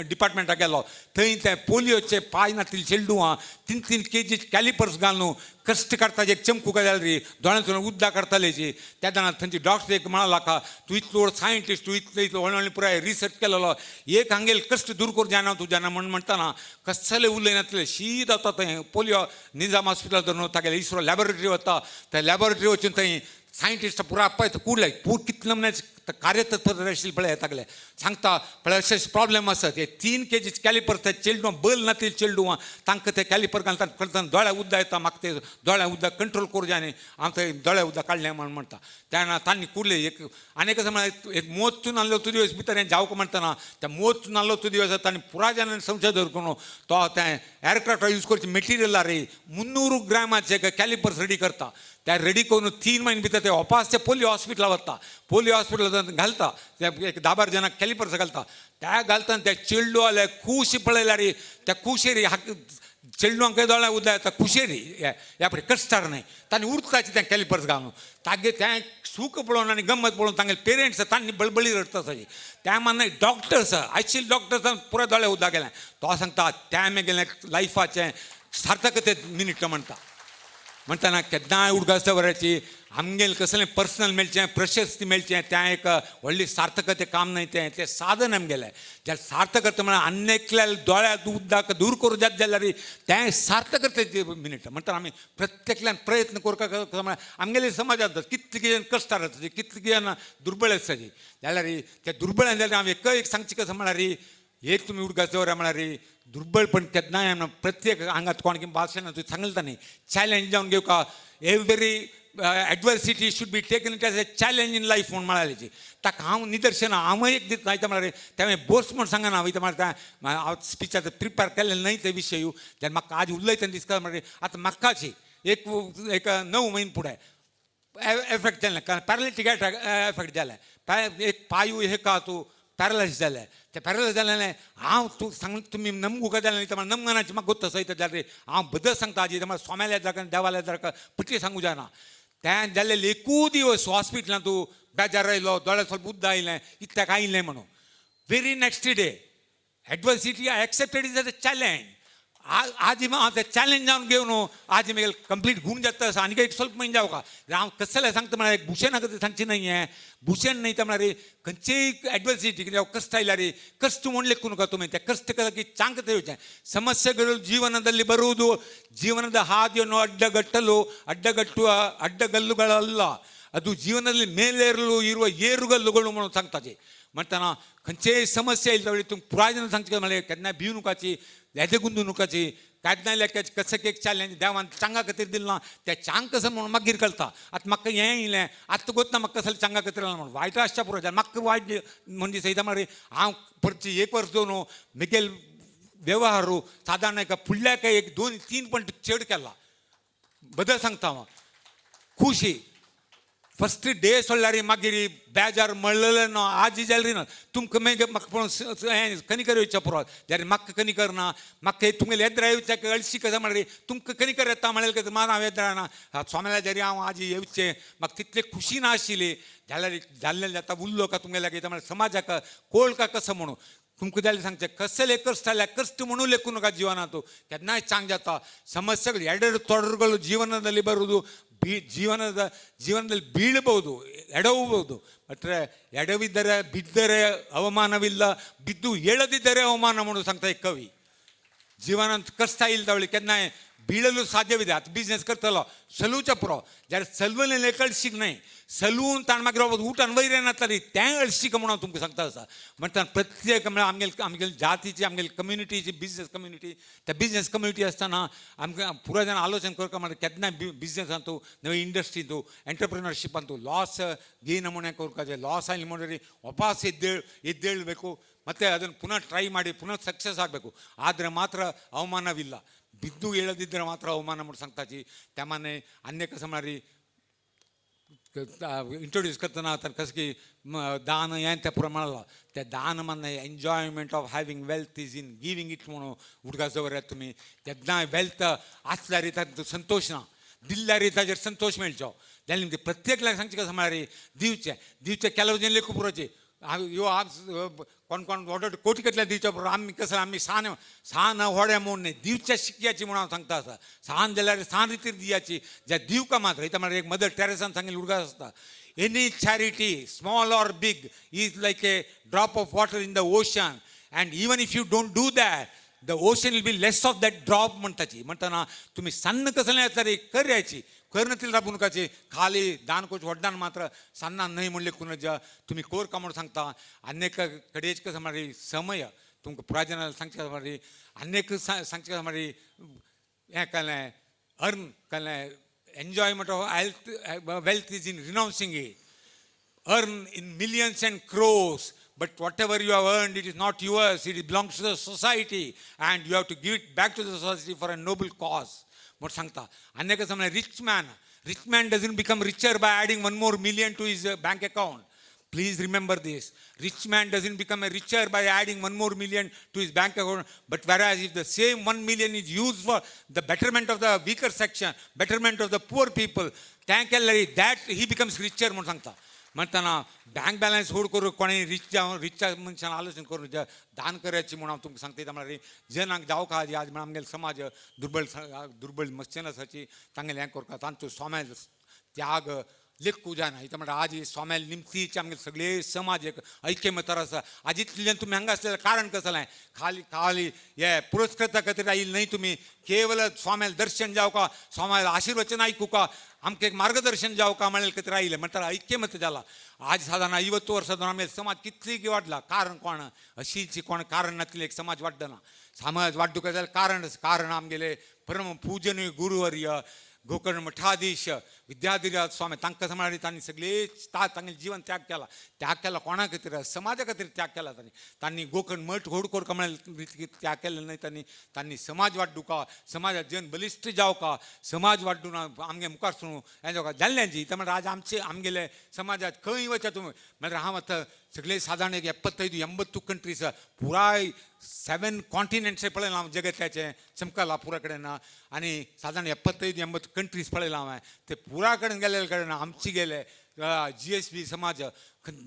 Speaker 9: डिपार्टमेंटाक गेलो थंय ते पोलियोचे पांय नासलेले चेडूं 3 kg कॅलिपर्स घालून कश्ट काडटा एक चमकू जाल्यार रे दोळ्यांतून उद्दा काडटालेची त्या जाणां थंयची डॉक्टर एक म्हणाला का तूं इतलो व्हड सायंटिस्ट तूं इतलो व्हडले पुराय रिसर्च केलेलो एक हांगेले कश्ट दूर करूं जायना तूं जेन्ना म्हणटाना कसले उरले नासले शीत वता थंय पोलियो निजाम हॉस्पिटल धरून तागेले इस्रो लॅबोरेटरी वता त्या लॅबोरेटरी वचून थंय सायंटिस्ट पुरा पळय कूडले कितले मनाचे कार्यतत्पर आशिल्ले पळय येतागले सांगता पळय अशे प्रॉब्लेम आसात हे 3 kg कॅलिपर ते चेडूं बल नासले चेडूं तांकां ते कॅलिपर घालता दोळ्या उद्दा येता म्हाका ते दोळ्या उद्दा कंट्रोल करूं जाय न्ही हांव थंय दोळ्या उद्दा काडलें म्हण म्हणटा तेन्ना तांणी कुडले एक आनी कसं म्हळ्यार एक मोतून आसलो तो दिवस भितर हें जावंक म्हणटना त्या मोतून आसलो तो दिवस तांणी पुराय जाणांनी संशय करून तो तें एअरक्राफ्ट यूज करचे मटेरियलार रे 300 ग्रामाचे कॅलिपर्स रेडी करता त्या रेडी करून 3 महिने भितर ते वापस ते पोलियो हॉस्पिटलां वता पोलियो हॉस्पिटलांत घालता ते एक 10-12 जणांक कॅलिपर्स घालता त्या घालतना ते चेडू आले खुशी पळयल्यार त्या खुशेरी चेडूंक दोळ्या उद्दा येता खुशेरी ह्या पळय कश्टार न्हय तांणी उरताचे तें कॅलिपर्स घालून तागे तें सूख पळोवन आनी गंमत पळोवन तांगे पेरंट्स तांणी बळबळी रडटा तशें त्या मान्ना डॉक्टर्स आशिल्ले डॉक्टर्स पुराय दोळ्या उद्दा गेले तो सांगता त्या गेले लायफाचें सार्थकते मिनीट म्हणटना केन्नाय उडगास वराची आमगेले कसलें पर्सनल मेळचें प्रशस्ती मेळचें त्या एक व्हडली सार्थकते काम न्हय तें साधन आमगेलें ज्या सार्थकते म्हळ्यार अन्येकल्या दोळ्या उद्दाक दूर करूं जाता जाल्यार तें सार्थकतेची मिनीट म्हणटा आमी प्रत्येकल्यान प्रयत्न करता म्हळ्यार आमगेले समाजांत कितले जण कश्टार आसता कितले जण दुर्बळ आसता जाल्यार त्या दुर्बळान जाल्यार हांव एक सांगचें कसं म्हळ्यार एक तुमी उडगास दवरा म्हळ्यार दुर्बळपण केन्नाय प्रत्येक हांगात कोण भाशेन सांगलें तांणी चॅलेंज जावन घेवका every adversity should be taken it as a challenge in life म्हूण म्हळ्यार ताका हांव निदर्शनां हांवूय एक दीत नायता म्हळ्यार तें बोस म्हूण सांगना हांव म्हळ्यार हांव स्पिचाचो प्रिपेर केल्लें न्हय ते विशय जेन्ना म्हाका आज उलयतना दिसता म्हळ्यार आतां म्हाकाची एक 9 म्हयने फुडें एफेक्ट जालें पॅरालिटीक एफेक्ट जालें एक पांय हे का तूं पॅरलायज जालें ते पॅरलायज जालें हांव तूं सांग तुमी नमगू काय जालें तर नमगनाची म्हाका गोत्त सयत जाल्यार हांव बदल सांगता हाजी म्हळ्यार सोम्याल्या जागा देवाल्या जागा पटली सांगूं जायना तें जाल्ले एकूच दिवस हॉस्पिटलांत तूं बेजार आयलो दोळ्या स्वल्प उद्दा आयलें इतल्याक आयलें म्हणून very next day adversity I accepted is as a challenge आज हांव तें चॅलेंज जावन घेवन आज म्हगेलें कंप्लीट गूण जाता आसा आनीक एक स्वल्प म्हयने जावं का हांव कसलें सांगता म्हळ्यार एक भुशण खातीर सांगचें न्हय हें भुशण न्हय तें म्हळ्यार खंयचेय एडवर्सिटी कितें कश्ट आयल्यार कश्ट म्हूण लेखूं नका तुमी तें कश्ट की चांक तेवचें ಸಮಸ್ಯೆಗಳು ಜೀವನದಲ್ಲಿ ಬರುವುದು ಜೀವನದ ಹಾದಿಯನ್ನು ಅಡ್ಡಗಲ್ಲುಗಳಲ್ಲ ಅದು ಜೀವನದಲ್ಲಿ ಮೇಲೇರಲು ಇರುವ ಏರುಗಲ್ಲುಗಳು म्हणून सांगताचे म्हणटना खंयचेय समस्या येयल्या वेळी तुमकां पुराय जाणां सांगचें म्हळ्यार केन्ना भिवू नकाची येदे गुंदू नकाची केन्नाय लेक्याचे कसं एक चॅलेंज देवान चांगा खातीर दिलें ना त्या चांग कसं म्हणून मागीर कळटा आतां म्हाका हें येयलें आतां तुका ना म्हाका कसलें चांगा खातीर म्हणून वायट आसच्या पुरो म्हाका वायट म्हणजे सयता म्हळ्यार हांव परची एक वर्स दोन मुगेल व्यवहारू सादारण एका फुडल्या एक 2-3 पॉयंट चड केला बदल सांगता हांव खुशी फस्ट डे सोडल्यार मागीर बेजार मळलेलें ना आज जाल्यार ना तुमकां मागीर म्हाका पळोवन कनिकर येवच्या पुरो जाल्यार म्हाका कनिकर ना म्हाका तुमगेले येद्रा येवच्या अळशी कशें म्हळ्यार तुमकां कनिकर येता म्हळ्यार कशें मार हांव येद्रा ना स्वाम्याला जरी हांव आज येवचें म्हाका तितले खुशी नाशिल्ली जाल्यार जाल्लें जाता उरलो का तुमगेल्या कितें म्हळ्यार समाजाक कोळ का कसं म्हणून तुमकां जाल्यार सांगचें कसले कश्ट जाल्यार कश्ट म्हणून लेखू नका जिवनांत केन्नाय चांग जाता ಸಮಸ್ಯೆಗಳು ಎರಡು ತೊಡರುಗಳು ಜೀವನದಲ್ಲಿ ಬರುವುದು ಜೀವನದಲ್ಲಿ ಬೀಳಬಹುದು ಎಡವಬಹುದು ಬಟ್ರೆ ಎಡವಿದ್ದರೆ ಬಿದ್ದರೆ ಅವಮಾನವಿಲ್ಲ ಬಿದ್ದು ಏಳದಿದ್ದರೆ ಅವಮಾನ म्हणून सांगता एक कवी जिवनांत कश्ट इल्दवळी केन्नाय बीळलू साध्यविದೆ आता बिझनेस करतलो सलूच्या पुरो जाल्यार सलवले लेख अळशीक न्हय सलून ताण मागीर उठान वैऱ्यान येतली तें अळशीक म्हणून तुमकां सांगता आसा म्हणटा प्रत्येक म्हळ्यार आमगेली जातीची आमगेली कम्युनिटीची बिझनेस कम्युनिटी त्या बिझनेस कम्युनिटी आसतना आमकां पुराय जाण आलोचना करता म्हळ्यार केन्नाय बिझनेसान तूं नवी इंडस्ट्री तूं एंटरप्रिनरशिपान तूं लॉस गेन म्हणून करपाचें लॉस आयलें म्हणून वापस ಎದ್ದೇಳಬೇಕು ಮತ್ತೆ ಅದನ್ನು ಪುನಃ ಟ್ರೈ ಮಾಡಿ ಪುನಃ ಸಕ್ಸಸ್ ಆಗಬೇಕು ಆದರೆ ಮಾತ್ರ ಅವಮಾನವಿಲ್ಲ ಬಿದ್ದು ಹೇಳದಿದ್ದರೆ ಮಾತ್ರ ಅವಮಾನ ಮಾಡಿ सांगताची त्यामाने अन्य कसं म्हणारी इंट्रोड्यूस करतना तर कसं की दान हें त्या प्रमाणाला त्या दान म्हणणं enjoyment of having wealth is in giving it म्हणून उडका जवळ तुम्ही केन्ना वेल्थ आसल्यार तातूंत संतोष ना दिल्ल्यार ताजेर संतोष मेळचो जाल्यार प्रत्येक सांगचें कसं म्हळ्यार दिवचें केलो वचून लेखू पुरोचें ह्यो आज कोण ऑर्डर कोटी कतल्या दिवच्या बरोबर आमी कसं आमी सान व्हड्या म्हणून न्ही दिवच्या शिकयाची म्हणून हांव सांगता आसा सान जाल्यार सान रितीर दियाची ज्या दिवका मात वयता म्हळ्यार एक मदर टेरेसान सांगिल्लें उडगास आसता any charity small or big is like a drop of water in the ocean and even if you don't do that the ocean will be less of that drop म्हणटाना तुम्ही सन्न कसं येतल्यार करयाची कर्णतील राबूनकाची खाली दान कोच वड्डान मात्र सन्ना न्हय म्हणले कुणाच्या तुम्ही कोर का म्हणून सांगता अनेक कडेच कसं म्हळ्यार समय तुमकां पुरायजना सांगचे कसं म्हळ्यार अनेक सांगचे कसं म्हळ्यार हें कळ्ळें अर्न कळ्ळें enjoyment of health wealth is in renouncing it earn in millions and crores but whatever you have earned it is not yours, it belongs to the society and you have to give it back to the society for a noble cause म्हणून सांगता अन्य कसं म्हळ्यार rich man doesn't become richer by adding 1 more million to his bank account. Please remember this. Rich man doesn't become a richer by adding 1 more million to his bank account, but whereas if the same 1 million is used for the betterment of the weaker section, betterment of the poor people, that he becomes richer म्हणून सांगता म्हणटाना bank balance होड करून कोणी रिचच्या मनशान आलोचना करून दान करयाची म्हणून हांव तुमकां सांगता म्हळ्यार जनांक जावं आज म्हळ्यार आमगेलो समाज दुर्बळ मस्चन आसाची तांगेलें हें करता तांचो सोम्याल त्याग लेखू जायना इथं म्हळ्यार आज सोम्याल निमतीचे आमगे सगळे समाज एक ऐक्यमतार आसा आज इतलें तुमी हांगा आसलेलें कारण कसं जालें खाली हे पुरस्कृता खातीर आयिल्ले न्हय तुमी केवल स्वाम्याल दर्शन जावका स्वाम्याल आशिर्वचन आयकुका आमकां एक मार्गदर्शन जावका म्हळ्यार खातीर आयिल्ले म्हणटा ऐक्यमत जाला आज साधारण 50 वर्सां जावन आमगे समाज कितली वाडला कारण कोण अशीच कोण कारण नासलें एक समाज वाडना समाज वाडूंक जाल्यार कारण आमगेले परम पूजनीय गुरुवर्य गोकर्ण मठाधीश विद्याधिराज स्वामी तांकां म्हळ्यार तांणी सगळे तांगे जीवन त्याग केला कोणा खातीर समाजा खातीर त्याग केला तांणी गोकर्ण मठ होड करता म्हळ्यार त्याग केलें न्हय तांणी समाज वाडूंका समाजात जन बलिश्ट जावका समाज वाडून आमगे मुखार सुणू हें जावका जाल्ल्यांची इथं म्हळ्यार आज आमगेले समाजात खंय वचा तुमी म्हळ्यार हांव आतां सगळे साधारण एक 75-80 कंट्रीज पुराय 7 कॉन्टिनेंट्स पळयलां हांव जगत्याचें चमकलां पुरा कडेन आनी साधारण 75-80 कंट्रीज पळयलां हांवें ते पुरा कडेन गेले कडेन आमची गेले GSB समाज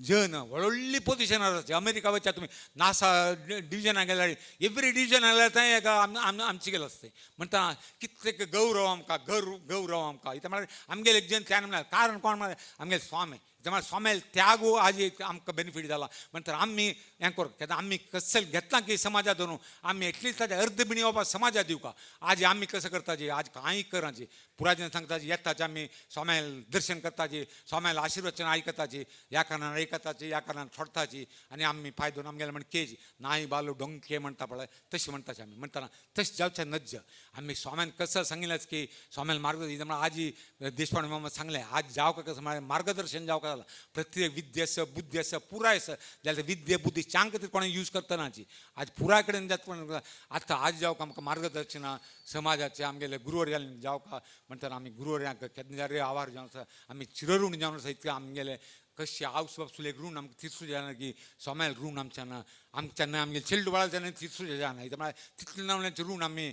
Speaker 9: जन व्हडली पोजिशनार आसा अमेरिका वयता तुमी नासा डिविजनाक गेल्यार एवरी डिविजन जाल्यार थंय एक आमची गेलो आसता म्हणटा कितले गौरव आमकां इथं म्हळ्यार आमगेले एक जन त्यान म्हळ्यार कारण कोण म्हळ्यार आमगेले स्वामी त्यामुळे स्वामेल त्यागो आज एक आमकां बेनिफीट जाला म्हणटर आमी हें कर केन्ना आमी कसल घेतला की समाजात धरून आमी एटलीस्ट ताजे अर्ध बिणी बाबा समाजात दिवका आज आमी कसं करताचे आज कांय कराचे पुराय सांगताचे येताचे आमी स्वामेल दर्शन करताचे स्वामेल आशिर्वचन आयकताचे ह्या कारणान आयकताचे ह्या कारणान सोडताची आनी आमी फायदो आमगेले म्हण केज नाय बालो डोंके म्हणटा पळय तशें म्हणटाचे आमी म्हणटाना तशें जावचें नज्ज आमी स्वाम्यान कसं सांगिल्लेच की स्वामेल मार्गदर्शन आजी देशपांडे मामा सांगलें आज जावका कसं म्हळ्यार मार्गदर्शन जावका जालां प्रत्येक विद्या आसा बुद्धी आसा पुराय आसा जाल्यार विद्या बुद्धी चांग खातीर कोणें यूज करतनाची आज पुराय कडेन जाता पण आतां आज जावका आमकां मार्गदर्शनां समाजाचें आमगेले गुरुवर्यान जावका म्हणटा आमी गुरुवर्यांक केन्ना आवार जावन आसा आमी चिरऋण जावन आसा इतकें आमगेले कशें आवस बापूस एक ऋण आमकां तिरसूं जायना की सोम्याल ऋण आमच्यान आमगे चेडूं बाळा तेन्ना तिरसूं जायना म्हळ्यार तितलें नावण्याचें ऋण आमी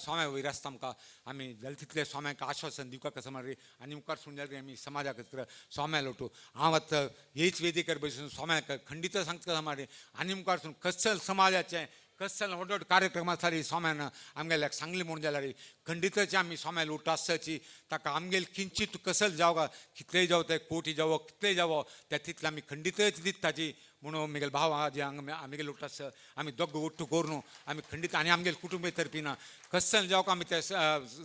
Speaker 9: सोम्या वयर आसता आमकां आमी जाल्यार तितलें सोम्याक आश्वासन दिवका कसं म्हळ्यार आनी मुखार सुण जाल्यार आमी समाजा खातीर सोम्या लोटू हांव आतां हेच वेदिकेर बसून सोम्याक खंडीत सांगता कसं म्हळ्यार आनी मुखार सुण कसल समाजाचें कसल व्हड व्हड कार्यक्रम आसताली सोम्यान आमगेल्याक सांगली म्हूण जाल्यार खंडीतची आमी सोम्या लोट आसची ताका आमगेल किंचीत कसल जावं कितलेय जावं ते कोटी जावं कितलेय जावं त्या तितलें आमी खंडीतच दिताची म्हणून म्हगेले भाव जे आमगे लोट आसा आमी दोग ओट्टू करून आमी खंडीत आनी आमगेले कुटुंबे तर्फीन कसल जावं आमी त्या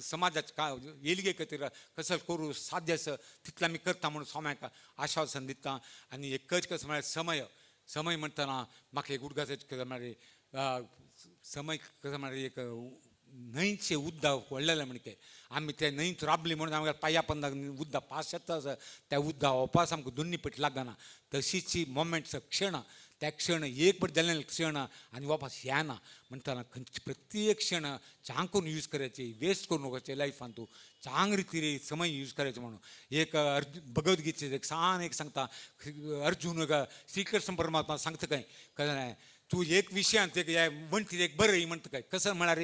Speaker 9: समाजाच्या येलगे खातीर कसल करूं साध्य आसा तितलें आमी करता म्हणून सोम्याक आश्वासन दिता आनी एकच कसं म्हळ्यार समय म्हणटना म्हाका एक उदगाचें म्हळ्यार समय कसं म्हळ्यार एक न्हंयचें उद्दा व्हडलेलें म्हणके आमी ते न्हंयत राबली म्हणून आमगे पांया पंदाक उद्दा पास येता त्या उद्दा वपास आमकां दोनी पट लागना तशीच मोमेंट्स क्षण त्या क्षण एक पट जाल्लें क्षण आनी वापस येना म्हणटना प्रत्येक क्षण चांग करून यूज करचे वेस्ट करून वचचे लायफान तूं चांग रितीन समय यूज करचे म्हणून एक भगवद्गीतेचें एक सांगता अर्जून श्री कृष्ण परमात्मा सांगता काय कळ्ळें तूं एक विशयांत एक म्हणटी एक बरय म्हणटा काय कसं म्हळ्यार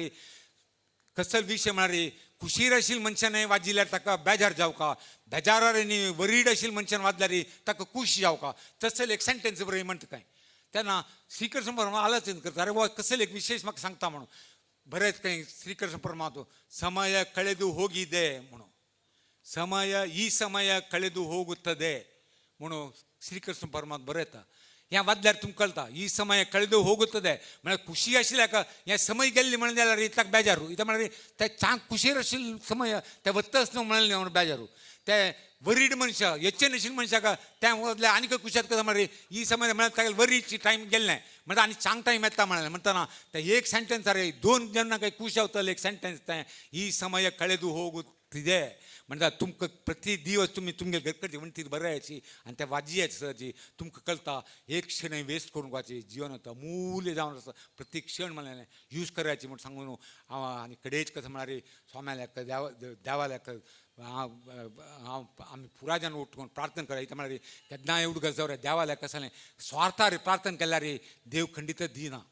Speaker 9: कसल विशय म्हळ्यार खुशीर आशिल्ल्या मनशान वाजिल्यार ताका बेजार जावका बेजारार आनी वरीड आशिल्ल्या मनशान वाजल्यार ताका खूश जावका तसल एक सेंटेन्स बरय म्हणटा काय तेन्ना श्रीकृष्ण परमात्मा आलोचन करता अरे वा कसल एक विशेष म्हाका सांगता म्हणून बरेंच काही श्रीकृष्ण परमात्मा समय कळेदू ಹೋಗಿದೆ म्हणून समय कळेदू ಹೋಗುತ್ತದೆ म्हणून श्रीकृष्ण परमात्मा बरयता हें वाजल्यार तुमकां कळटा ही समय कळेदू ಹೋಗುತ್ತದೆ म्हळ्यार खुशी आशिल्ल्याक हें समय गेल्ली म्हणून जाल्यार ताका बेजारू इता म्हळ्यार ते चांग खुशीर आशिल्ले समय ते वत्तच न्हू म्हणलें म्हणून बेजारू ते वरीड मनशां हेचे नाशिल्ले मनशाक ते वतले आनीक खुशात कसा म्हळ्यार ही समय म्हळ्यार ताका वरीडची टायम गेल्लें म्हणटा आनी चांग टायम येता म्हळें म्हणटना ते एक सेंटेन्स रे दोन जेन्ना काही खुश जावतले एक सेंटेन्स तें ही समय कळेदू ಹೋಗುತ್ತಿದೆ म्हणटा तुमकां प्रति दिवस तुमी तुमगे घर करची म्हणटी बऱ्याची आनी त्या वाजयाची तुमकां कळटा एक क्षण वेस्ट करून वचची जिवन अमूल्य जावन आसा प्रत्येक क्षण म्हणलें यूज करायची म्हूण सांगून हांव आनी कडेच कसं म्हळ्यार स्वाम्याल्याक देवाल्याक हांव आमी पुराय जाण उठून प्रार्थना करायची म्हळ्यार केन्नाय एवढं गरज जावं देवाल्याक कसं जालें स्वार्थार प्रार्थना केल्यार देव खंडीतच दिना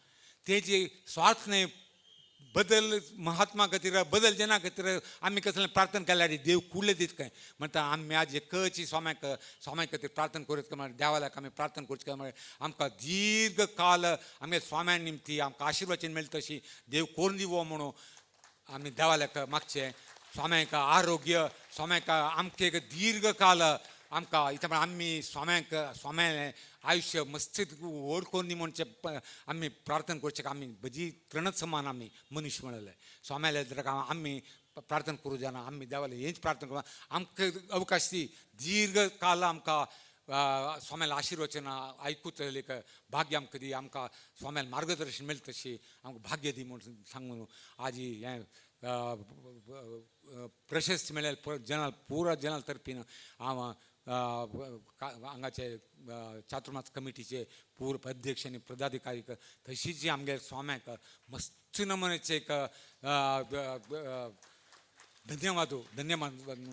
Speaker 9: तेजी स्वार्थ न्हय बदल महात्मा खातीर बदल जना खातीर आमी कसलें प्रार्थना केल्यार देव कुले दीत काय म्हणटा आमी आज एकची स्वाम्या खातीर प्रार्थना करूच काय म्हळ्यार देवाल्याक आमी प्रार्थना करची काय म्हळ्यार आमकां दीर्घ काल आमगे स्वाम्या निमती आमकां आशिर्वचन मेळटा तशी देव कोरून दिवो म्हणून आमी देवाल्याक मागचें स्वाम्याक आरोग्य स्वाम्याक आमकां एक दीर्घ काल आमकां इता म्हळ्यार आमी स्वाम्या आयुश्य मस्त व्हड कोरून दी म्हणचे आमी प्रार्थना करचे आमी भजी तृणच समान आमी मनुश्य म्हणले स्वाम्याल्या आमी प्रार्थना करूं जायना आमी देवाले हेच प्रार्थना करूं आमकां अवकाश दी दीर्घ काल आमकां स्वाम्याला आशिर्वचन आयकूच एक भाग्य आमकां दी आमकां स्वाम्याल मार्गदर्शन मेळटा तशी आमकां भाग्य दी म्हणून सांगून आज हें प्रशस्ती मेळ्ळ्या जनाल पुरा जनाल तर्फीन हांव हांगाचे चातुर्मास कमिटीचे पूर्व अध्यक्ष आनी पदाधिकारी तशीच आमगे स्वाम्याक मस्त नमुन्याचे एक धन्यवाद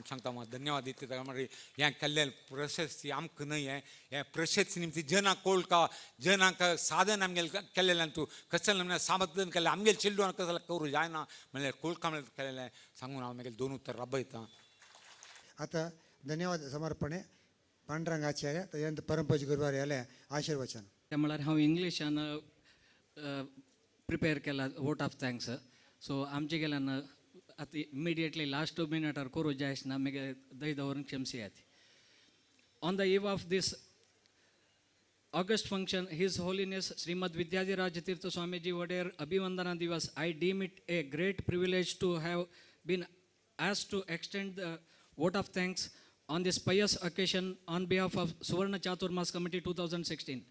Speaker 9: सांगता हांव धन्यवाद दिता म्हळ्यार हें केल्लें प्रशस्ती आमकां न्हय हें प्रशस्ती निमती जनाक कोळका जनाक साधन आमगेलें केल्लें तूं कसलें नमुन्यान साधन केलें आमगेले चेडूं कसलें करूं जायना म्हणल्यार कोळका म्हणल्यार केलेलें सांगून हांव म्हगेलें दोन उत्तर राबयतां
Speaker 2: आता धन्यवाद समर्पणे पांडुरंगाचार्य तदनंतर परमपूज्य गुरुवार्याले आशीर्वचन
Speaker 10: ते म्हळ्यार हांव इंग्लिशान प्रिपेर केला वोट ऑफ थँक्स सो आमचे गेल्यान आतां इमिडिएटली लास्ट 2 मिनटार करूं जाय आसना मागीर दय दवरून क्षमसी येता on the eve of this August function, His Holiness Srimad Vidyadiraj Tirtha Swamiji Wader Abhivandana Divas, I deem it a great privilege to have been asked to extend the vote of thanks on this pious occasion on behalf of Suvarna Chaturmas Committee 2016.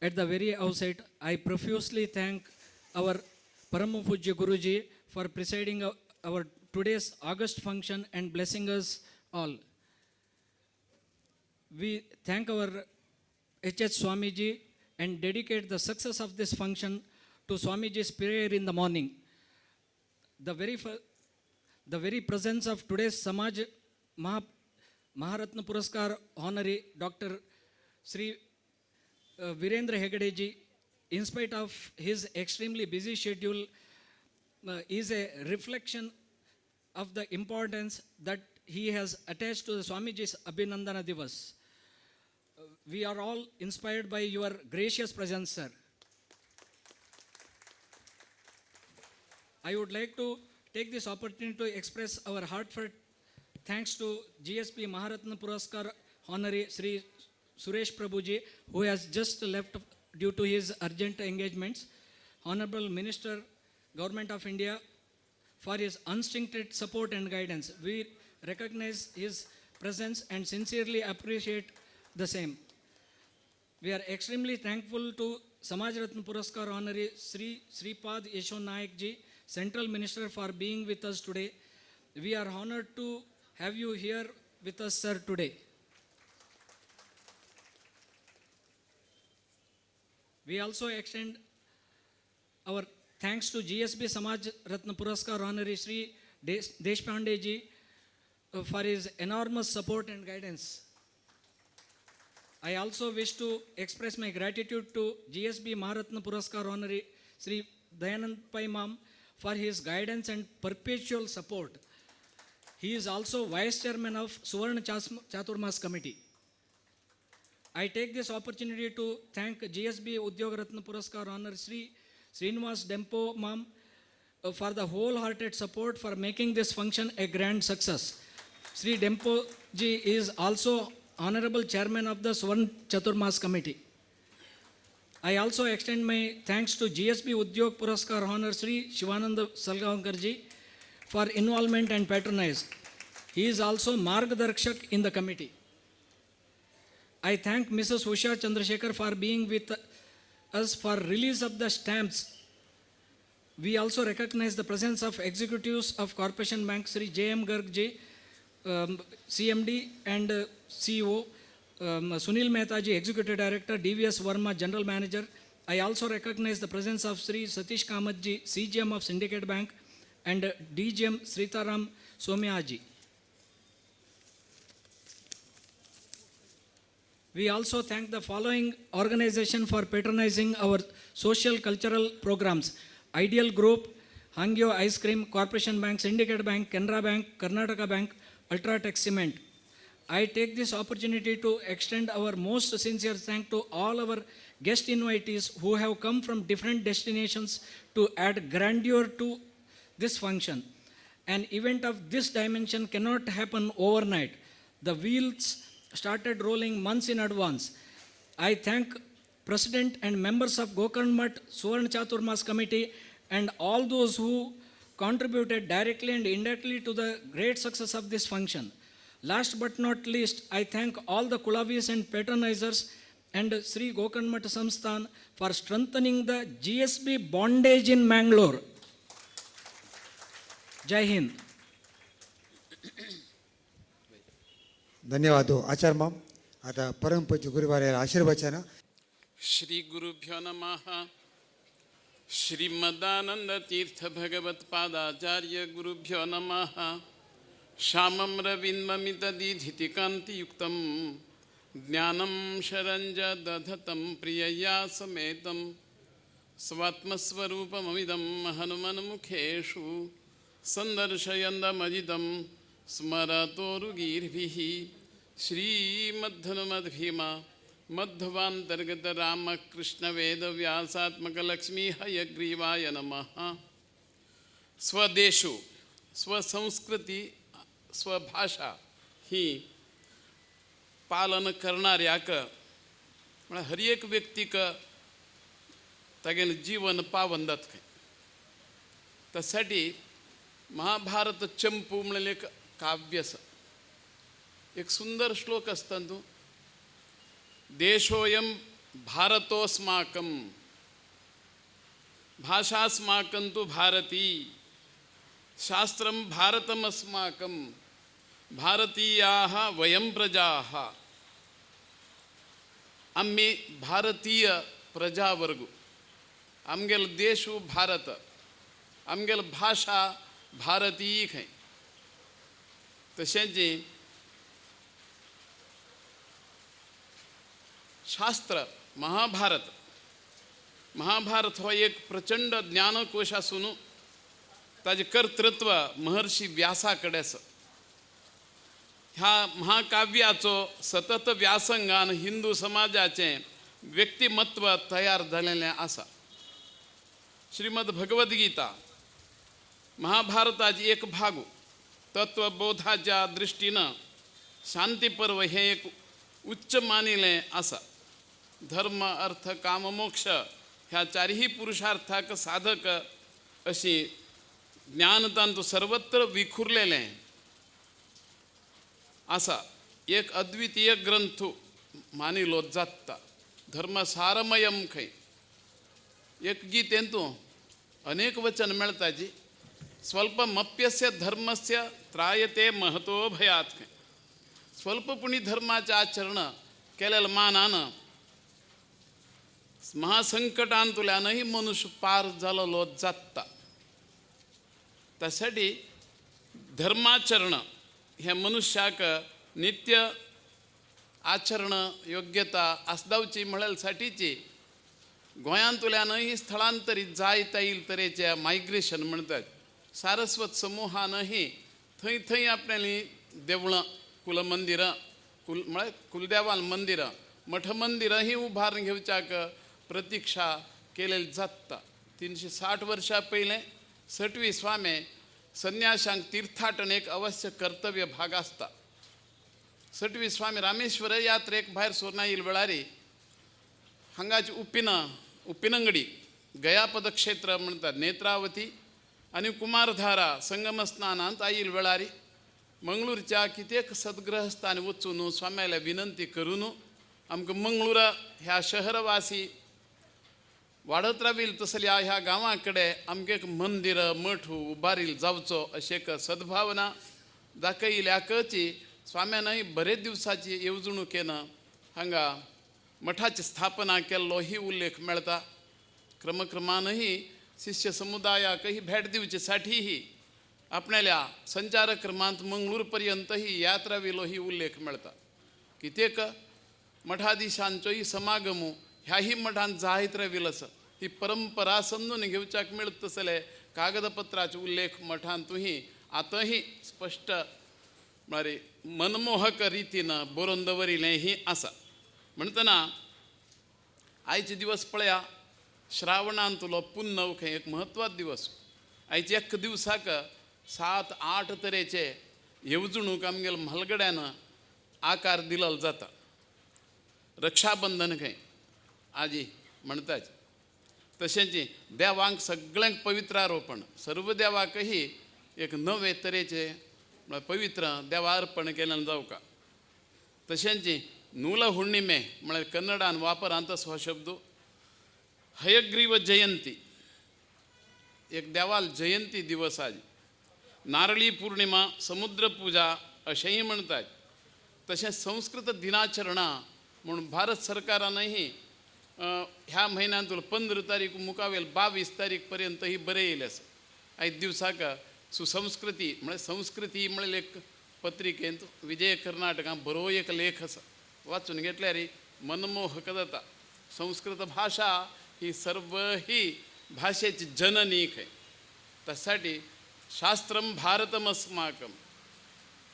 Speaker 10: At the very outset, I profusely thank our Param Pujya Guruji for presiding our today's August function and blessing us all. We thank our H.H. Swamiji and dedicate the success of this function to Swamiji's prayer in the morning. The very presence of today's Samaj Maharatna Puraskar honoree Dr. Sri Virendra Hegadeji, in spite of his extremely busy schedule, is a reflection of the importance that he has attached to the Swamiji's Abhinandana Divas. We are all inspired by your gracious presence, sir. I would like to take this opportunity to express our heartfelt thanks to GSP Maharatna Puraskar honoree Sri Suresh Prabhuji, who has just left due to his urgent engagements. Honorable Minister, Government of India, for his unstinted support and guidance. We recognize his presence and sincerely appreciate the same. We are extremely thankful to Samaj Ratna Puraskar honoree Sri Sripad Yesho Naik ji, Central Minister, for being with us today. We are honored to have you here with us, sir, today. We also extend our thanks to GSB Samaj Ratna Puraskar honoree Sri Deshpande ji for his enormous support and guidance. I also wish to express my gratitude to GSB Maharatna Puraskar honoree Sri Dayanand Pai Mam for his guidance and perpetual support. He is also Vice Chairman of Suvarna Chaturmas Committee. I take this opportunity to thank GSB Udyog Ratna Puraskar honoree Sri Srinivas Dempo Mam for the wholehearted support for making this function a grand success. Sri Dempo ji is also Honorable Chairman of the Suvarna Chaturmas Committee. I also extend my thanks to GSB Udyog Puraskar Honor Sri Shivananda Salgaonkar ji for involvement and patronage. He is also Margdarshak in the committee. I thank Mrs. Usha Chandrasekhar for being with us for release of the stamps. We also recognize the presence of executives of Corporation Bank Sri J.M. Garg ji, CMD and CEO, Sunil Mehta ji, Executive Director, DVS Verma, General Manager. I also recognize the presence of Sri Satish Kamath ji, CGM of Syndicate Bank, and DGM Sritaram Somya ji. We also thank the following organization for patronizing our social cultural programs: Ideal Group, Hangyo Ice Cream, Corporation Bank, Syndicate Bank, Canara Bank, Karnataka Bank, Ultratech Cement. I take this opportunity to extend our most sincere thanks to all our guest invitees who have come from different destinations to add grandeur to this function. An event of this dimension cannot happen overnight. The wheels started rolling months in advance. I thank President and members of Gokarnmat Suvarna Chaturmas Committee and all those who contributed directly and indirectly to the great success of this function. Last but not least, I thank all the Kulavis and patronizers and Sri Gokarnmat Samsthan for strengthening the GSB bondage in Mangalore. Jai Hind.
Speaker 2: धन्यवाद आचार्य ma'am. आता परमपूज्य गुरुवार आशीर्वचन.
Speaker 11: श्री गुरुभ्यो नमः. श्रीमदानंद तीर्थ भगवत पादाचार्य गुरुभ्यो नमः. श्यामं रविन्ममित दीधिति कांति युक्तं ज्ञानं शरंज दधतं प्रियया समेतं स्वात्मस्वरूपममिदं हनुमन्मुखेषु संदर्शयन्दमजिदं स्मरतोरुगीर्भिः श्रीमद्धनुमद्भीमा मध्वांतर्गत रामकृष्ण वेद व्यासात्मक लक्ष्मी हयग्रीवाय नमः. स्वदेशु स्वसंस्कृति स्वभाषा ही पालन करणाऱ्याक म्हळ्यार हर एक व्यक्तीक तागेलें जीवन पावंदात खंय. त्यासाठी महाभारत चंपू म्हणलें एक काव्य आसा. एक सुंदर श्लोक आसता तूं, देशोयम भारतोस्माकं भाषास्माकं तु भारती शास्त्रं भारतमस्माकं भारतीयाः वयं प्रजाः. आम्ही भारतीय प्रजावर्ग, आमगेल देश भारत, आमगेल भाषा भारतीय खंय. तशेंच शास्त्र महाभारत हो एक प्रचंड ज्ञानकोश आसून ताजे कर्तृत्व महर्षी व्यासा कडेन आसा. ह्या महाकाव्याचो सतत व्यासंगान हिंदू समाजाचें व्यक्तिमत्व तयार जालेलें आसा. श्रीमद भगवद्गीता महाभारताची एक भाग तत्वबोधाच्या दृष्टीनं शांती पर्व हे एक उच्च मानिलें आसा. धर्म अर्थ काम मोक्ष ह्या चारही पुरुषार्थाक साधक अशी ज्ञानतांतू सर्वत्र विखुरलेलें आसा. एक अद्वितीय ग्रंथ मानिलो जाता. धर्मसारमयम खंय. एक गीतेंतू अनेक वचन मेळटा जी स्वल्पमप्यस्य धर्मस्य त्रायते महतो भयात खंय. स्वल्पपुणी धर्माचें आचरण केलेल्या मानान महासंकटांतुल्यानही मनुष्य पार जालोलो जाता. त्यासाठी धर्माचरण हे मनुष्याक नित्य आचरण योग्यता आसदावची म्हणल्यासाठीची गोंयांतुल्यानही स्थळांतरीत जायता येईल तरेचे मायग्रेशन म्हणटात. सारस्वत समूहानही थंय थंय आपल्याली देवळां कुलमंदिरां म्हळ्यार कुलदेवाल मंदिरां मठ मंदिरां ही उभारून घेवच्याक प्रतीक्षा केलेली जाता. 360 वर्सां पयलें सटवी स्वामी संन्याशांक तीर्थाटन एक अवश्य कर्तव्य भाग आसता. सटवी स्वामी रामेश्वर यात्रेक भायर सोरना येयले वेळारी हांगाची उपिनंगडी गयापद क्षेत्र म्हणटात नेत्रावती आनी कुमारधारा संगम स्नानांत आयिल्ले वेळारी मंगळूरच्या कित्येक सद्ग्रहस्थान वचून स्वाम्याला विनंती करून आमकां मंगळूर ह्या शहरवासी वाडत रावील तसल्या ह्या गांवा कडेन आमकां एक मंदिर मठ उबारील जावचो अशी एक सद्भावना दाखयल्याकची स्वाम्यानय बरेच दिवसाची येवजणुकेन हांगा मठाची स्थापना केल्लो ही उल्लेख मेळटा. क्रमक्रमानही शिष्य समुदायाकही भेट दिवचे साठीही आपणाल्या संचार क्रमांत मंगळूर पर्यंत ही यात्रा वेलो ही उल्लेख मेळटा. कित्येक मठाधीशांचोही समागम ह्याही मठांत जायत राविल आसा. ही परंपरा समजून घेवच्याक मेळत तसले कागदपत्राचे उल्लेख मठांतूही आतांही स्पष्ट म्हळ्यार मनमोहक रितीन बरोवन दवरिलें ही आसा. म्हणटना आयचे दिवस पळया श्रावणांतलो पुन्नव खंय एक म्हत्वाचो दिवस. आयचे एक दिवसाक 7-8 तरेचे येवजणूक आमगेल म्हालगड्यान आकार दिलो जाता. रक्षाबंधन खंय आजी म्हणटात. तशेंच देवांक सगळ्यांक पवित्रारोपण सर्व देवाकही एक नवे तरेचे पवित्र देवा अर्पण केलें जावका. तशेंच नूल हुण्णिमे म्हळ्यार कन्नडान वापरांत हो शब्द. हयग्रीव जयंती एक देवाल जयंती दिवस आज. नारळी पौर्णिमा समुद्र पूजा अशेंय म्हणटात. तशेंच संस्कृत दिनाचरणां म्हणून भारत सरकारानही ह्या म्हयन्यांत 15 तारीख मुखावेल 22 तारीख पर्यंत ही बरयले आसा. आयज दिवसाक सुसंस्कृती म्हळ्यार संस्कृती म्हळ्यार एक पत्रिकेंत विजय कर्नाटकांत बरो एक लेख आसा. वाचून घेतल्यार मनमोहक जाता. संस्कृत भाषा ही सर्व ही भाषेची जननी खंय. त्यासाठी शास्त्रम भारतमस्माकम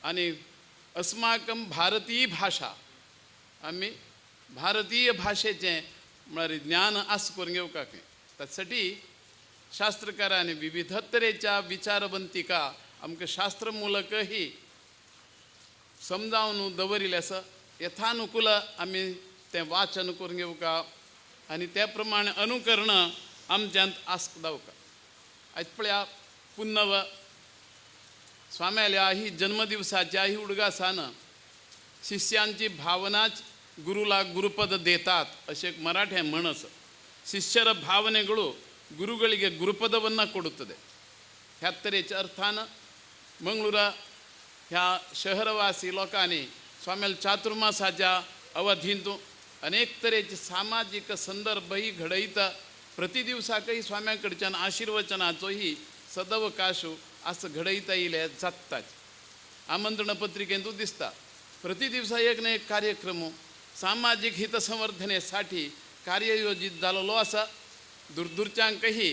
Speaker 11: आणि अस्माकम भारतीय भाषा आम्ही भारतीय भाषेचें म्हळ्यार ज्ञान आस करून घेवका खंय. त्यासाठी शास्त्रकारांनी विविध तरेच्या विचारवंतिका आमकां शास्त्र मुलकही समजावन दवरिल्ले आसा. यथानुकूल आम्ही तें वाचन करून घेवका आनी त्या प्रमाणे अनुकरण आमच्यांत आसदावका. आयज पळया पुन्नव स्वाम्याल्या ही जन्मदिवसाच्या ही उडगासान शिष्यांची भावनाच गुरुला गुरुपद देतात असे एक मराठी म्हण आसा. ಶಿಷ್ಯರ ಭಾವನೆಗಳು ಗುರುಗಳಿಗೆ ಗುರುಪದವನ್ನು ಕೊಡುತ್ತದೆ. ह्या तरेच्या अर्थानं मंगळूर ह्या शहरवासी लोकांनी स्वाम्याल चातुर्मासाच्या अवधींतून अनेक तरेचे सामाजिक संदर्भही घडयता प्रतिदिवसाकय स्वाम्या कडच्यान आशिर्वचनाचोही सदवकाश असं घडयता येयले जाताच. आमंत्रण पत्रिकेंतूच दिसता प्रतिदिवसा एक ना एक कार्यक्रम सामाजिक हितसंवर्धनेसाठी कार्ययोजित जाल्लो आसा. दूरदूरच्यांकही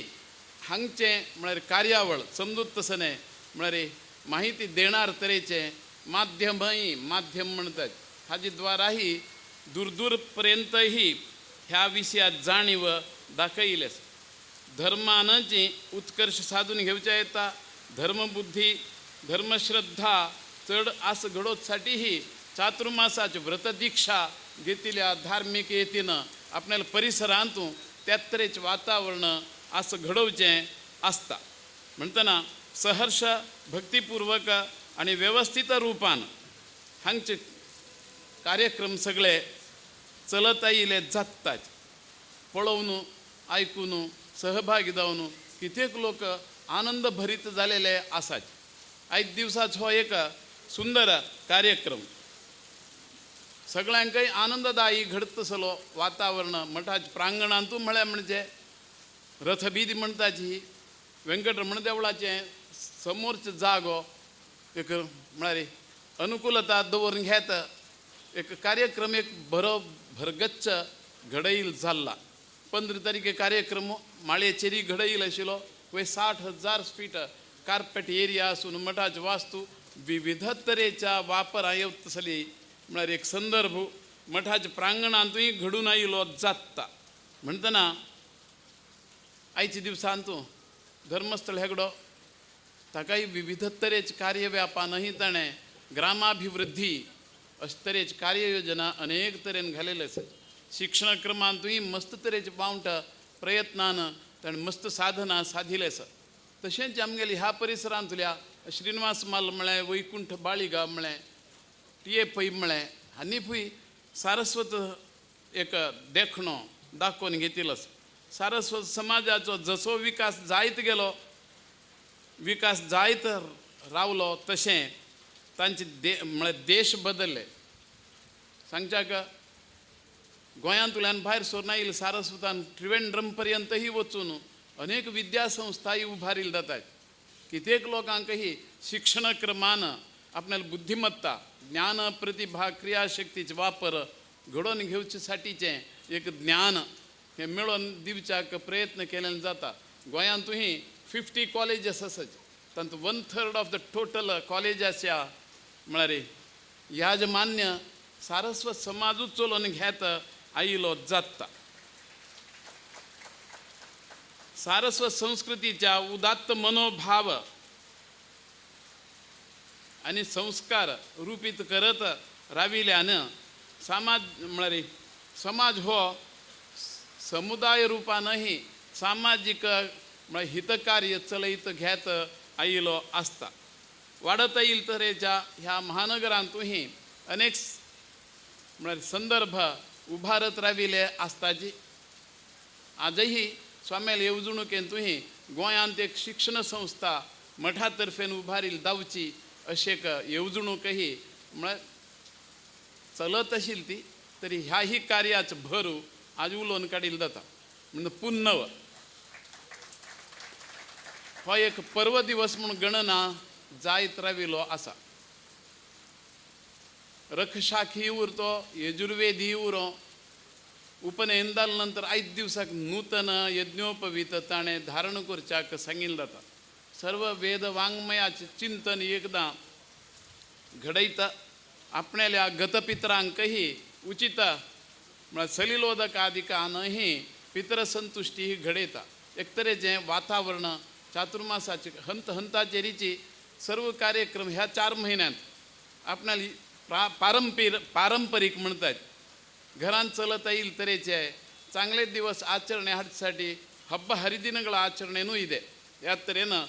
Speaker 11: हांगचे म्हळ्यार कार्यावळ समजूत तसने म्हळ्यार माहिती देणार तरेचे माध्यमही माध्यम म्हणतात हाजे द्वाराही दूर पर्यंतही ह्या विशयात जाणीव दाखयले. धर्मानाची उत्कर्ष साधून घेवचे येता. धर्मबुद्धी धर्मश्रद्धा चढ आस घडोवसाठीही चातुर्मासाची व्रतदीक्षा घेतिल्या धार्मिकतेनं आपल्याला परिसरांतून त्या तरेचे वातावरण असं घडोवचें आसता. म्हणटना सहर्ष भक्तिपूर्वक आणि व्यवस्थित रुपान हांगचे कार्यक्रम सगळे चलत आयिल्ले जातात. पळोवन आयकून सहभागी जावन कित्येक लोक आनंद भरीत जालेले आसात. आयज दिवसाचो हो एक सुंदर कार्यक्रम सगळ्यांकय आनंददायी घडतसलो वातावरण मठाच्या प्रांगणांतून म्हळ्यार म्हणजे रथबीदी म्हणटाची व्यंकटरमण देवळाचे समोरचो जागो एक म्हळ्यार अनुकूलता दवरून घेत एक कार्यक्रम एक बरो भरगच्च घडयिल्लो जाल्ला. 15 तारीखे कार्यक्रम माळयेचेरी घडयिल्लो आशिल्लो. वय 60,000 फीट कार्पेट एरिया आसून मठाची वास्तू विविध तरेच्या वापरां येवतसली म्हळ्यार एक संदर्भ मठाच्या प्रांगणांतूय घडून आयिल्लो जाता. म्हणटना आयच्या दिवसांतू धर्मस्थळ हेगडो ताकाय विविध तरेचे कार्यव्यापानही ताणें ग्रामाभिवृद्धी अशे तरेची कार्ययोजना अनेक तरेन घालेले आसा. शिक्षणक्रमांतूय मस्त तरेचे पावंट प्रयत्नान ताणें मस्त साधना साधिले आसा. तशेंच आमगेल्या ह्या परिसरांतल्या श्रीनिवास माल म्हळें वैकुंठ बाळिगांव म्हळें टी पै म्हळें हांनीय सारस्वत एक देखणो दाखोवन घेतिल्लो आसा. सारस्वत समाजाचो जसो विकास जायत गेलो विकास जायत रावलो तशें तांचे म्हळ्यार देश बदलले. सांगच्याक गोंयांतल्यान भायर सरून आयिल्ले सारस्वतान त्रिवेंद्रम पर्यंतही वचून अनेक विद्यासंस्थाय उभारिल्ल्यो जातात. कित्येक लोकांकही शिक्षणक्रमान आपल्याला बुद्धिमत्ता ज्ञान प्रतिभा क्रियाशक्तीचे वापर घडोवन घेवचे साठीचें एक ज्ञान हे मेळोवन दिवच्याक प्रयत्न केले जाता. गोंयांतूय 50 कॉलेजीस आसात. तातूंत 1/3 ऑफ द टोटल कॉलेजाच्या म्हळ्यार याजमान्य सारस्वत समाजूच चलोवन घेत आयिल्लो जाता. सारस्वत संस्कृतीच्या उदात्त मनोभाव आणि संस्कार रूपीत करत राविल्यान म्हळ्यार समाज हो समुदाय रूपानही सामाजिक म्हळ्यार हितकार्य चलयत घेत आयिल्लो आसता. वाडत येयिल्ले तरेच्या ह्या महानगरांतूय अनेक म्हळ्यार संदर्भ उभारत राविले आसताची. आजही स्वाम्याल येवजणुकेंतूय गोंयांत एक शिक्षण संस्था मठा तर्फेन उभारिल्ली जावची अशी एक येवजणूकही म्हळ्यार चलत आशिल्ली ती तरी ह्याही कार्याचो भर आज उलोवन काडिल्लो जाता. म्हणजे पुन्नव हो एक पर्व दिवस म्हणून गणना जायत राविल्लो आसा. रखशाखी उरतो यजुर्वेदी उरो उपनयन जाले नंतर 5 दिवसाक नूतन यज्ञोपवीत ताणें धारण करच्याक सांगिल्लें जाता. सर्व वेद वाङ्मयाचें चिंतन एकदां घडयता. आपणाल्या गतपितरांकही उचित म्हळ्यार सलिलोदक आदिकानही पितरसंतुष्टी ही घडयता. एक तरेचें वातावरण चातुर्मासाचे हंत हंताचेरीची सर्व कार्यक्रम ह्या 4 म्हयन्यांत आपणाली पारंपरिक म्हणतात घरान चलता येईल तरेचे चांगले दिवस आचರಣೆ हाडसाठी हब्ब हरिदिनಗಳ ಆಚರಣೆನೂ ಇದೆ या तरेनं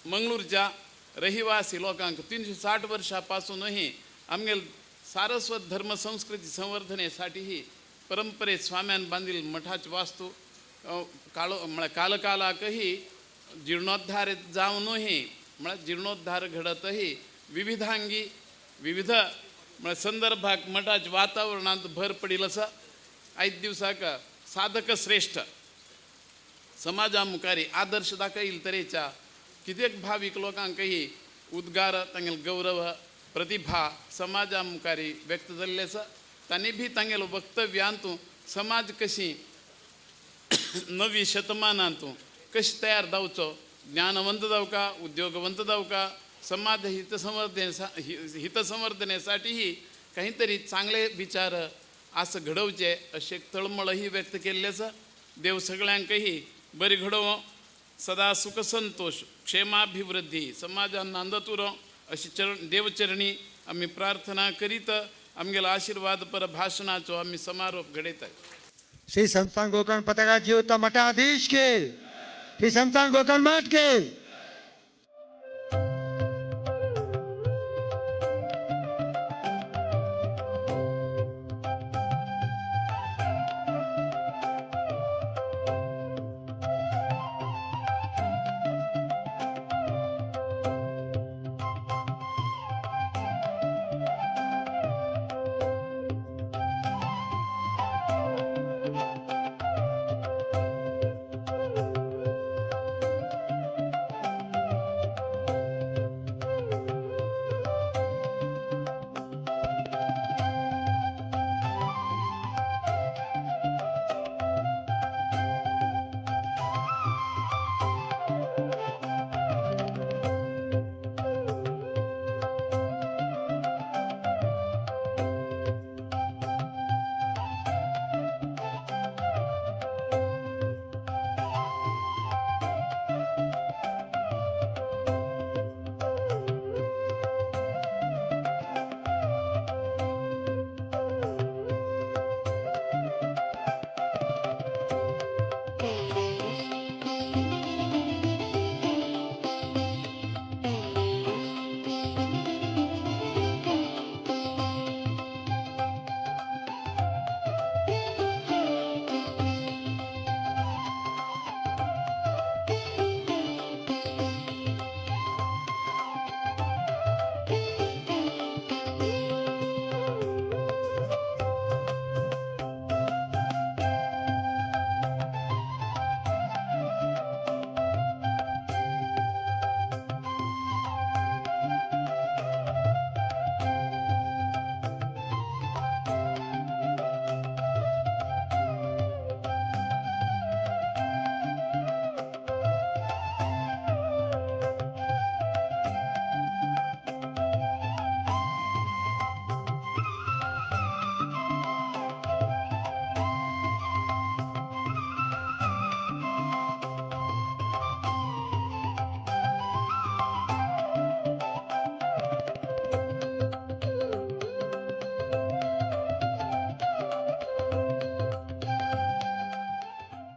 Speaker 11: मंगळूरच्या रहिवासी लोकांक 360 वर्षापासूनही आमगेल सारस्वत धर्म संस्कृती संवर्धनेसाठीही परंपरे स्वाम्यान बांधील मठाची वास्तू कालकालाकही जीर्णोद्धार जावनूही जीर्णोद्धार घडतही विविधांगी विविध संदर्भाक मठाच्या वातावरणात भर पडील असं 5 दिवसाक साधक श्रेष्ठ समाजामुखारी आदर्श दाखईल तरेच्या कित्येक भाविक लोकांकही उद्गार तांगेल गौरव प्रतिभा समाजामुखारी व्यक्त जाल्लेस तांणी भी तांगेल वक्तव्यांतू समाज कशी नवी शतमानांतू कशी तयार जावचो ज्ञानवंत जावका उद्योगवंत जावका समाज हितसंवर्धनेसाठीही काहीतरी चांगले विचार असं घडवचे असे तळमळही व्यक्त केल्लेचं देव सगळ्यांकही बरी घडवो सदा सुख संतोष क्षेमाभिवृद्धी समाजान नांदत उरो अशी देवचरणी आम्ही प्रार्थना करीत आमगेला आशीर्वाद पर भाषणाचो आम्ही समारोप घडयत
Speaker 2: श्री संस्थान गोकर्ण पताका जीवता मठाधीश के श्री संस्थान गोकर्ण मठ के